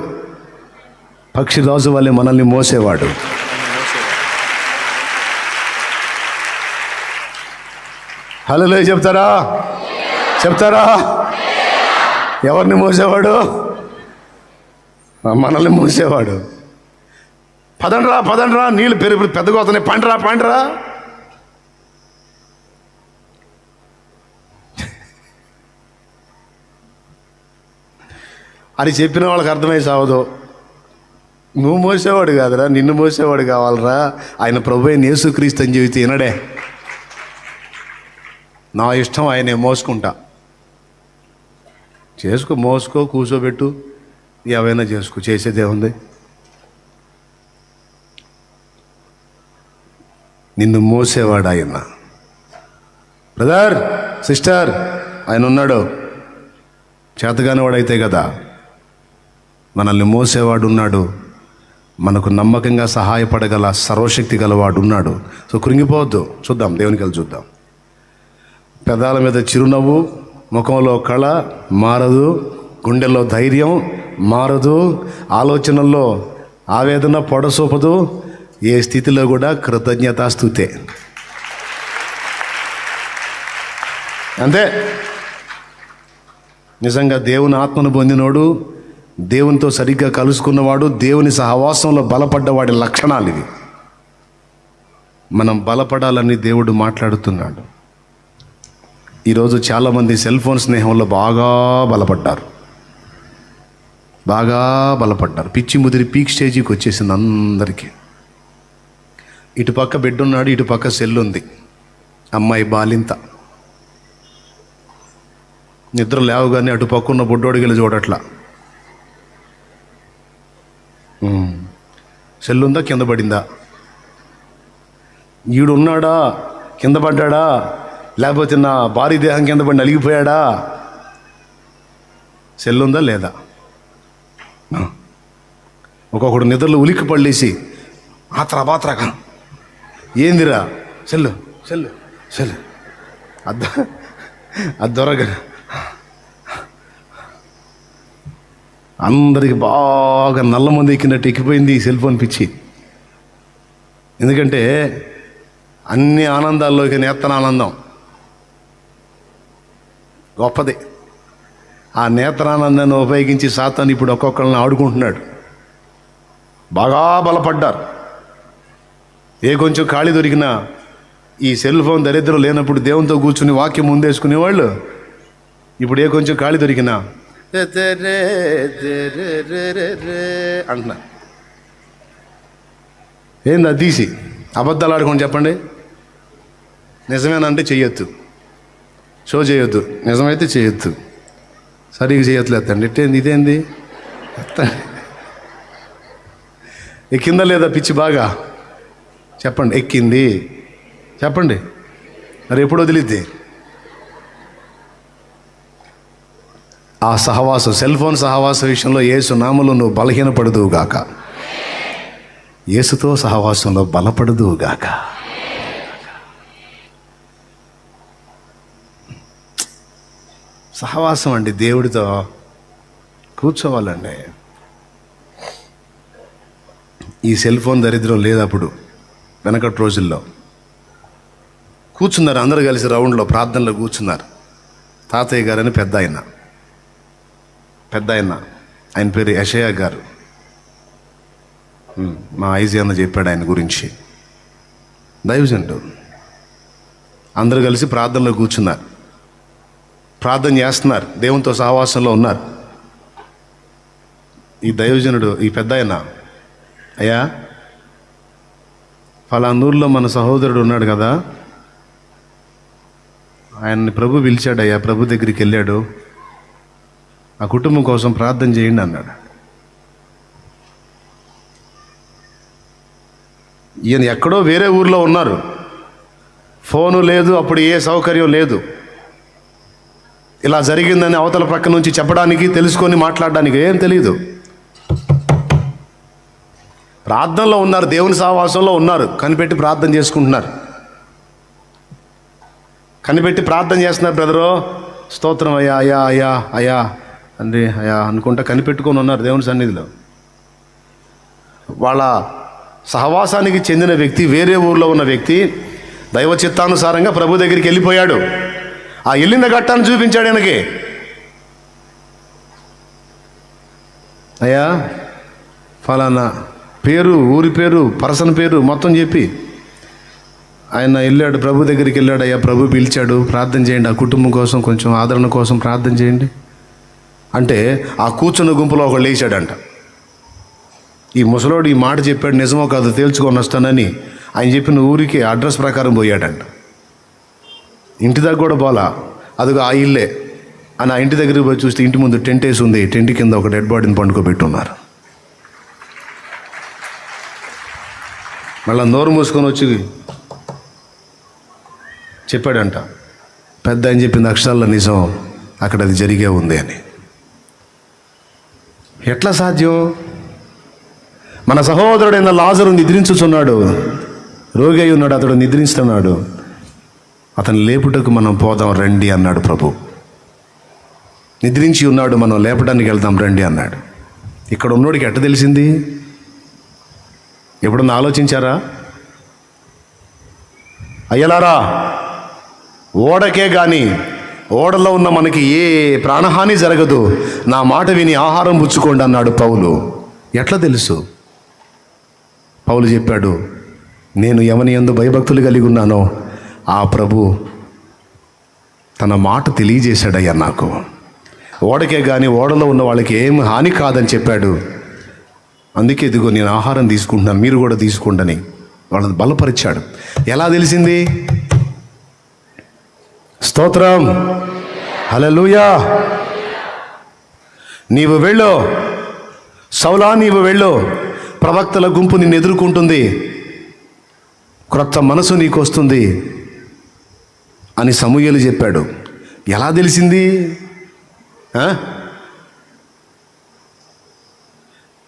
పక్షిరాజు వల్లే మనల్ని మోసేవాడు. హల్లెలూయా చెప్తారా? చెప్తారా? ఎవరిని మోసేవాడు? మనల్ని మోసేవాడు. పదండ్రా పదండ్రా, నీళ్ళు పెద్దగా అవుతున్నాయి, పండ్రా. అది చెప్పిన వాళ్ళకి అర్థమై సావదు. నువ్వు మోసేవాడు కాదురా, నిన్ను మోసేవాడు కావాలరా. ఆయన ప్రభువైన యేసుక్రీస్తు అని చెబితే వినడే. నా ఇష్టం ఆయనే మోసుకుంటా. చేసుకో, మోసుకో, కూర్చోబెట్టు, ఏవైనా చేసుకో, చేసేదేముంది? నిన్ను మోసేవాడు ఆయన. బ్రదర్, సిస్టర్, ఆయన ఉన్నాడు. చేతగాని వాడైతే కదా, మనల్ని మోసేవాడు ఉన్నాడు. మనకు నమ్మకంగా సహాయపడగల సర్వశక్తి గలవాడు ఉన్నాడు. సో కృంగిపోవద్దు. చూద్దాం, దేవునికి వెళ్ళి చూద్దాం. పెదాల మీద చిరునవ్వు, ముఖంలో కళ మారదు, గుండెల్లో ధైర్యం మారదు, ఆలోచనల్లో ఆవేదన పొడసూపదు. ఏ స్థితిలో కూడా కృతజ్ఞతాస్తుతే. అంతే. నిజంగా దేవుని ఆత్మను పొందినోడు, దేవునితో సరిగ్గా కలుసుకున్నవాడు, దేవుని సహవాసంలో బలపడ్డవాడి లక్షణాలు ఇవి. మనం బలపడాలని దేవుడు మాట్లాడుతున్నాడు. ఈరోజు చాలామంది సెల్ ఫోన్ స్నేహంలో బాగా బలపడ్డారు. పిచ్చి ముదిరి పీక్ స్టేజీకి వచ్చేసింది అందరికీ. ఇటుపక్క బిడ్డ ఉన్నాడు, ఇటుపక్క సెల్ ఉంది. అమ్మాయి బాలింత. నిద్ర లేవగానే అటుపక్క ఉన్న బుడ్డోడికి చూడట్లా. సెల్ ఉందా, కింద పడిందా, ఈడు ఉన్నాడా, కింద పడ్డాడా, లేకపోతే నా భారీ దేహం కింద పడి నలిగిపోయాడా, సెల్ ఉందా లేదా. ఒక్కొక్కడు నిద్రలో ఉలిక్కి పడలేసి బాత్రాగా ఏందిరా, సెల్లు అద్దొరగా. అందరికి బాగా నల్ల మంది ఎక్కినట్టు ఎక్కిపోయింది ఈ సెల్ ఫోన్ పిచ్చి. ఎందుకంటే అన్ని ఆనందాల్లోకి నేత్రానందం గొప్పది. ఆ నేత్రానందాన్ని ఉపయోగించి సాతాను ఇప్పుడు ఒక్కొక్కరిని ఆడుకుంటున్నాడు. బాగా బలపడ్డారు. ఏ కొంచెం ఖాళీ దొరికినా ఈ సెల్ ఫోన్ దరిద్రం లేనప్పుడు దేవునితో కూర్చుని వాక్యం ముందేసుకునేవాళ్ళు ఇప్పుడు ఏ కొంచెం ఖాళీ దొరికినా అంటున్నా. ఏంది అది తీసి అబద్ధాలు ఆడుకోండి చెప్పండి. నిజమేనంటే చెయ్యొద్దు, షో చేయొద్దు, నిజమైతే చేయొద్దు, సరిగ్గా చేయట్లేదండి. ఇదేంది ఎక్కిందా లేదా పిచ్చి బాగా చెప్పండి. ఎక్కింది చెప్పండి. మరి ఎప్పుడు వదిలిద్ది? ఆ సహవాసం, సెల్ ఫోన్ సహవాస విషయంలో యేసు నామములో నువ్వు బలహీనపడదువుగాక, యేసుతో సహవాసంలో బలపడదువుగాక. సహవాసం అండి, దేవుడితో కూర్చోవాలండి. ఈ సెల్ ఫోన్ దరిద్రం లేదు. అప్పుడు వెనకటి రోజుల్లో కూర్చున్నారు అందరూ కలిసి రౌండ్లో ప్రార్థనలో కూర్చున్నారు. తాతయ్య గారని పెద్ద ఆయన ఆయన పేరు యెషయా గారు. మా ఐజీ అన్న చెప్పాడు ఆయన గురించి. దైవజనుడు. అందరూ కలిసి ప్రార్థనలో కూర్చున్నారు, ప్రార్థన చేస్తున్నారు, దేవునితో సహవాసంలో ఉన్నారు. ఈ దైవజనుడు, ఈ పెద్ద ఆయన, అయ్యా ఫలానూరులో మన సహోదరుడు ఉన్నాడు కదా, ఆయన్ని ప్రభు పిలిచాడయ్యా, ప్రభు దగ్గరికి వెళ్ళాడు, ఆ కుటుంబం కోసం ప్రార్థన చేయండి అన్నాడు. ఈయన ఎక్కడో వేరే ఊర్లో ఉన్నారు, ఫోను లేదు, అప్పుడు ఏ సౌకర్యం లేదు. ఇలా జరిగిందని అవతల ప్రక్క నుంచి చెప్పడానికి, తెలుసుకొని మాట్లాడడానికి ఏం తెలియదు. ప్రార్థనలో ఉన్నారు, దేవుని సహవాసంలో ఉన్నారు, కనిపెట్టి ప్రార్థన చేసుకుంటున్నారు. కనిపెట్టి ప్రార్థన చేస్తున్నారు. బ్రదరు స్తోత్రం అయ్యా, అయ్యా అయ్యా అయ్యా అండి అయ్యా అనుకుంటా కనిపెట్టుకొని ఉన్నారు దేవుని సన్నిధిలో. వాళ్ళ సహవాసానికి చెందిన వ్యక్తి, వేరే ఊర్లో ఉన్న వ్యక్తి దైవ చిత్తానుసారంగా ప్రభు దగ్గరికి వెళ్ళిపోయాడు. ఆ వెళ్ళిన ఘట్టాన్ని చూపించాడు ఆయనకి. అయ్యా ఫలానా పేరు, ఊరి పేరు, పర్సన్ పేరు మొత్తం చెప్పి ఆయన వెళ్ళాడు, ప్రభు దగ్గరికి వెళ్ళాడు. అయ్యా ప్రభు పిలిచాడు, ప్రార్థన చేయండి, ఆ కుటుంబం కోసం కొంచెం ఆదరణ కోసం ప్రార్థన చేయండి అంటే ఆ కూర్చున్న గుంపులో ఒకడు లేచాడంట. ఈ ముసలోడు ఈ మాట చెప్పాడు, నిజమో కాదు తేల్చుకొని వస్తానని ఆయన చెప్పిన ఊరికి అడ్రస్ ప్రకారం పోయాడంట. ఇంటి దగ్గర కూడా పోలా, అదిగో ఆ ఇల్లే అని ఆ ఇంటి దగ్గరికి పోయి చూస్తే ఇంటి ముందు టెంట్ వేసి ఉంది. టెంట్ కింద ఒక డెడ్ బాడీని పండుకోబెట్టున్నారు. మళ్ళీ నోరు మూసుకొని వచ్చి చెప్పాడంట, పెద్ద అని చెప్పింది అక్షరాల్లో నిజం, అక్కడ అది జరిగే ఉంది అని. ఎట్లా సాధ్యం? మన సహోదరుడైన లాజరు నిద్రించుచున్నాడు, రోగి అయి ఉన్నాడు, అతడు నిద్రిస్తున్నాడు, అతను లేపుటకు మనం పోదాం రండి అన్నాడు ప్రభు. నిద్రించి ఉన్నాడు, మనం లేపడానికి వెళ్దాం రండి అన్నాడు. ఇక్కడ ఉన్నోడికి ఎట్ట తెలిసింది? ఎప్పుడన్నా ఆలోచించారా? అయ్యలారా, ఓడకే కానీ ఓడలో ఉన్న మనకి ఏ ప్రాణహాని జరగదు, నా మాట విని ఆహారం పుచ్చుకోండి అన్నాడు పౌలు. ఎట్లా తెలుసు? పౌలు చెప్పాడు, నేను ఎవని యందు భయభక్తులు కలిగి ఉన్నానో ఆ ప్రభు తన మాట తెలియజేశాడయ్యా నాకు. ఓడకే కానీ ఓడలో ఉన్న వాళ్ళకి ఏం హాని కాదని చెప్పాడు. అందుకే ఇదిగో నేను ఆహారం తీసుకుంటున్నాను, మీరు కూడా తీసుకోండి అని వాళ్ళని బలపరిచాడు. ఎలా తెలిసింది? స్తోత్రం, హల్లెలూయా. నీవు వెళ్ళు సౌలా, నీవు వెళ్ళు, ప్రవక్తల గుంపు నిన్ను ఎదుర్కొంటుంది, క్రొత్త మనసు నీకు వస్తుంది అని సమూయేలు చెప్పాడు. ఎలా తెలిసింది?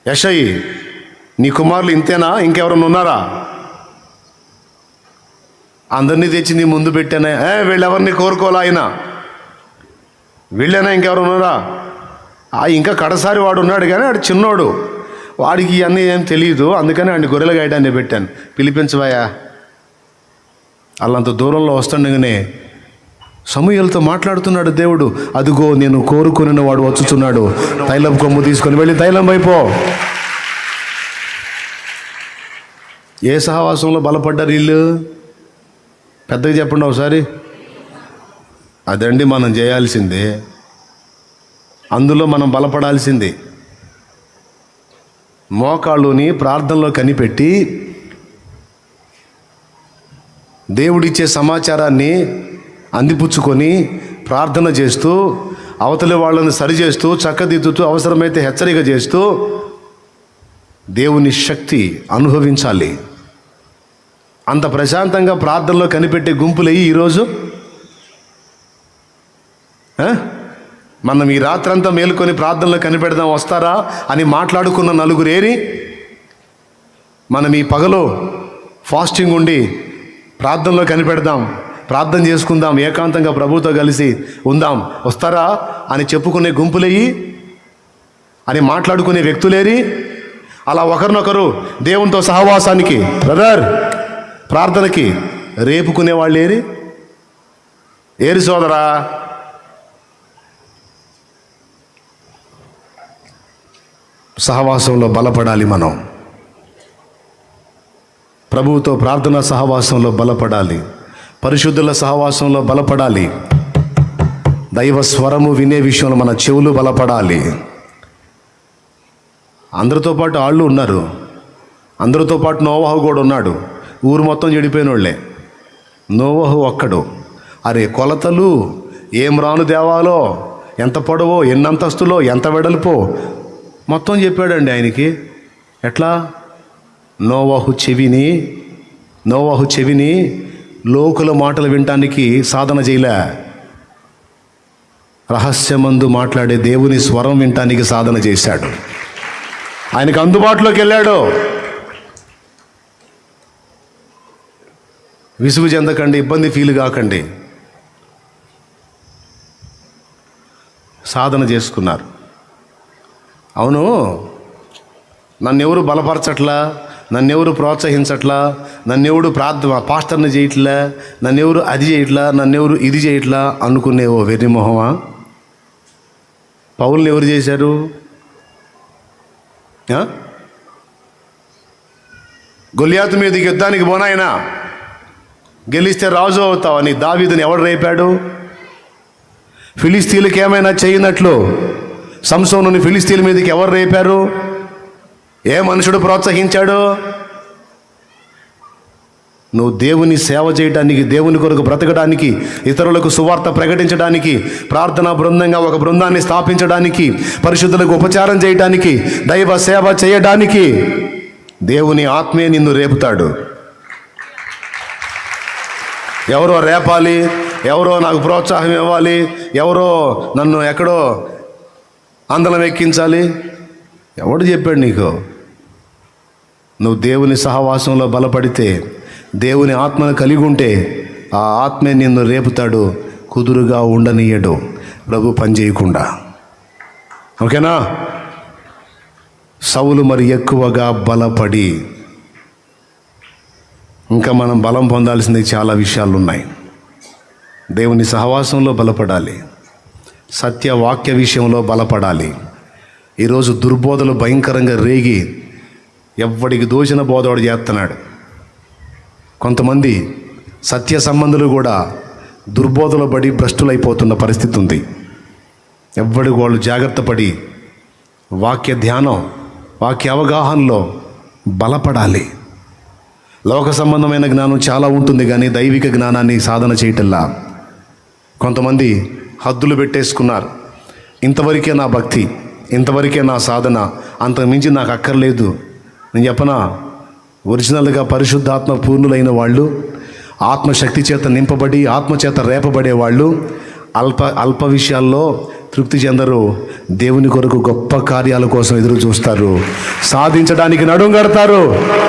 యెషయి, నీ కుమారులు ఇంతేనా, ఇంకెవరన్నా ఉన్నారా? అందరినీ తెచ్చి నీ ముందు పెట్టానే, వీళ్ళెవరిని కోరుకోలే ఆయన, వీళ్ళైనా ఇంకెవరు ఉన్నారా? ఇంకా కడసారి వాడు ఉన్నాడు కానీ వాడు చిన్నోడు, వాడికి ఇవన్నీ ఏం తెలియదు, అందుకని వాడిని గొర్రెల గాయడాన్ని పెట్టాను, పిలిపించవయ్యా. వాళ్ళంత దూరంలో వస్తుండగానే సమూయేలుతో మాట్లాడుతున్నాడు దేవుడు. అదిగో నేను కోరుకుని వాడు వచ్చుచున్నాడు, తైలం కొమ్ము తీసుకొని వెళ్ళి తైలం వైపో. ఏ సహవాసంలో బలపడ్డారు వీళ్ళు? పెద్దగా చెప్పండి ఒకసారి. అదండి మనం చేయాల్సిందే, అందులో మనం బలపడాల్సింది. మోకాళ్ళుని ప్రార్థనలో కనిపెట్టి దేవుడిచ్చే సమాచారాన్ని అందిపుచ్చుకొని ప్రార్థన చేస్తూ, అవతలి వాళ్ళని సరిచేస్తూ, చక్కదిద్దుతూ, అవసరమైతే హెచ్చరిక చేస్తూ దేవుని శక్తి అనుభవించాలి. అంత ప్రశాంతంగా ప్రార్థనలో కనిపెట్టే గుంపులయ్యి ఈరోజు మనం ఈ రాత్రంతా మేలుకొని ప్రార్థనలో కనిపెడదాం వస్తారా అని మాట్లాడుకున్న నలుగురు ఏరి, మనం ఈ పగలు ఫాస్టింగ్ ఉండి ప్రార్థనలో కనిపెడదాం, ప్రార్థన చేసుకుందాం, ఏకాంతంగా ప్రభుతో కలిసి ఉందాం, వస్తారా అని చెప్పుకునే గుంపులయ్యి అని మాట్లాడుకునే వ్యక్తులేరి, అలా ఒకరినొకరు దేవునితో సహవాసానికి, బ్రదర్ ప్రార్థనకి రేపుకునే వాళ్ళు ఏరి సోదరా. సహవాసంలో బలపడాలి. మనం ప్రభువుతో ప్రార్థనా సహవాసంలో బలపడాలి, పరిశుద్ధుల సహవాసంలో బలపడాలి, దైవ స్వరము వినే విషయంలో మన చెవులు బలపడాలి. అందరితో పాటు వాళ్ళు ఉన్నారు, అందరితో పాటు నోవహు కూడా ఉన్నాడు. ఊరు మొత్తం చెడిపోయిన వాళ్ళే, నోవహు ఒక్కడు. అరే కొలతలు ఏం రాను దేవాలో, ఎంత పొడవో, ఎన్ని అంతస్తులో, ఎంత వెడల్పో మొత్తం చెప్పాడండి ఆయనకి. ఎట్లా? నోవహు చెవిని లోకుల మాటలు వినటానికి సాధన చేయలే, రహస్యమందు మాట్లాడే దేవుని స్వరం వినటానికి సాధన చేశాడు. ఆయనకు అందుబాటులోకి వెళ్ళాడు. విసుగు చెందకండి, ఇబ్బంది ఫీల్ కాకండి. సాధన చేసుకున్నారు. అవును, నన్నెవరు బలపరచట్లా, నన్నెవరు ప్రోత్సహించట్లా, నన్నెవడు పాస్టర్ని చేయట్లా, నన్నెవరు అది చేయట్లా, నన్నెవరు ఇది చేయట్లా అనుకునే ఓ వెర్రి మొహమా. పౌల్ని ఎవరు చేశారు? గొలియాతు మీదకి యుద్ధానికి పోనాయనా, గెలిస్తే రాజు అవుతావని దావీదుని ఎవడు రేపాడు? ఫిలిస్తీన్లకు ఏమైనా చేయనట్లు సంసోనుని ఫిలిస్తీన్ల మీదకి ఎవరు రేపారు? ఏ మనుషుడు ప్రోత్సహించాడు? నువ్వు దేవుని సేవ చేయడానికి, దేవుని కొరకు బ్రతకడానికి, ఇతరులకు సువార్త ప్రకటించడానికి, ప్రార్థనా బృందంగా ఒక బృందాన్ని స్థాపించడానికి, పరిశుద్ధులకు ఉపచారం చేయడానికి, దైవ సేవ చేయడానికి దేవుని ఆత్మే నిన్ను రేపుతాడు. ఎవరో రేపాలి, ఎవరో నాకు ప్రోత్సాహం ఇవ్వాలి, ఎవరో నన్ను ఎక్కడో అందలం ఎక్కించాలి, ఎవడు చెప్పాడు నీకు? నువ్వు దేవుని సహవాసంలో బలపడితే, దేవుని ఆత్మను కలిగి ఉంటే ఆ ఆత్మే నిన్ను రేపుతాడు, కుదురుగా ఉండనీయడు ప్రభు పని చేయకుండా. ఓకేనా? సౌలు మరి ఎక్కువగా బలపడి, ఇంకా మనం బలం పొందాల్సింది చాలా విషయాలు ఉన్నాయి. దేవుని సహవాసంలో బలపడాలి, సత్యవాక్య విషయంలో బలపడాలి. ఈరోజు దుర్బోధలు భయంకరంగా రేగి ఎవ్వడికి దోచిన బోధవాడు చేస్తున్నాడు. కొంతమంది సత్య సంబంధులు కూడా దుర్బోధలు పడి భ్రష్టులైపోతున్న పరిస్థితి ఉంది. ఎవ్వడికి వాళ్ళు జాగ్రత్త పడి వాక్య ధ్యానం, వాక్య అవగాహనలో బలపడాలి. లోక సంబంధమైన జ్ఞానం చాలా ఉంటుంది, కానీ దైవిక జ్ఞానాన్ని సాధన చేయటల్లా. కొంతమంది హద్దులు పెట్టేసుకున్నారు. ఇంతవరకే నా భక్తి, ఇంతవరకే నా సాధన, అంతకుమించి నాకు అక్కర్లేదు. నేను చెప్పనా, ఒరిజినల్గా పరిశుద్ధాత్మ పూర్ణులైన వాళ్ళు, ఆత్మశక్తి చేత నింపబడి ఆత్మచేత రేపబడే వాళ్ళు అల్ప విషయాల్లో తృప్తి చెందరు. దేవుని కొరకు గొప్ప కార్యాల కోసం ఎదురు చూస్తారు, సాధించడానికి నడుం కడతారు.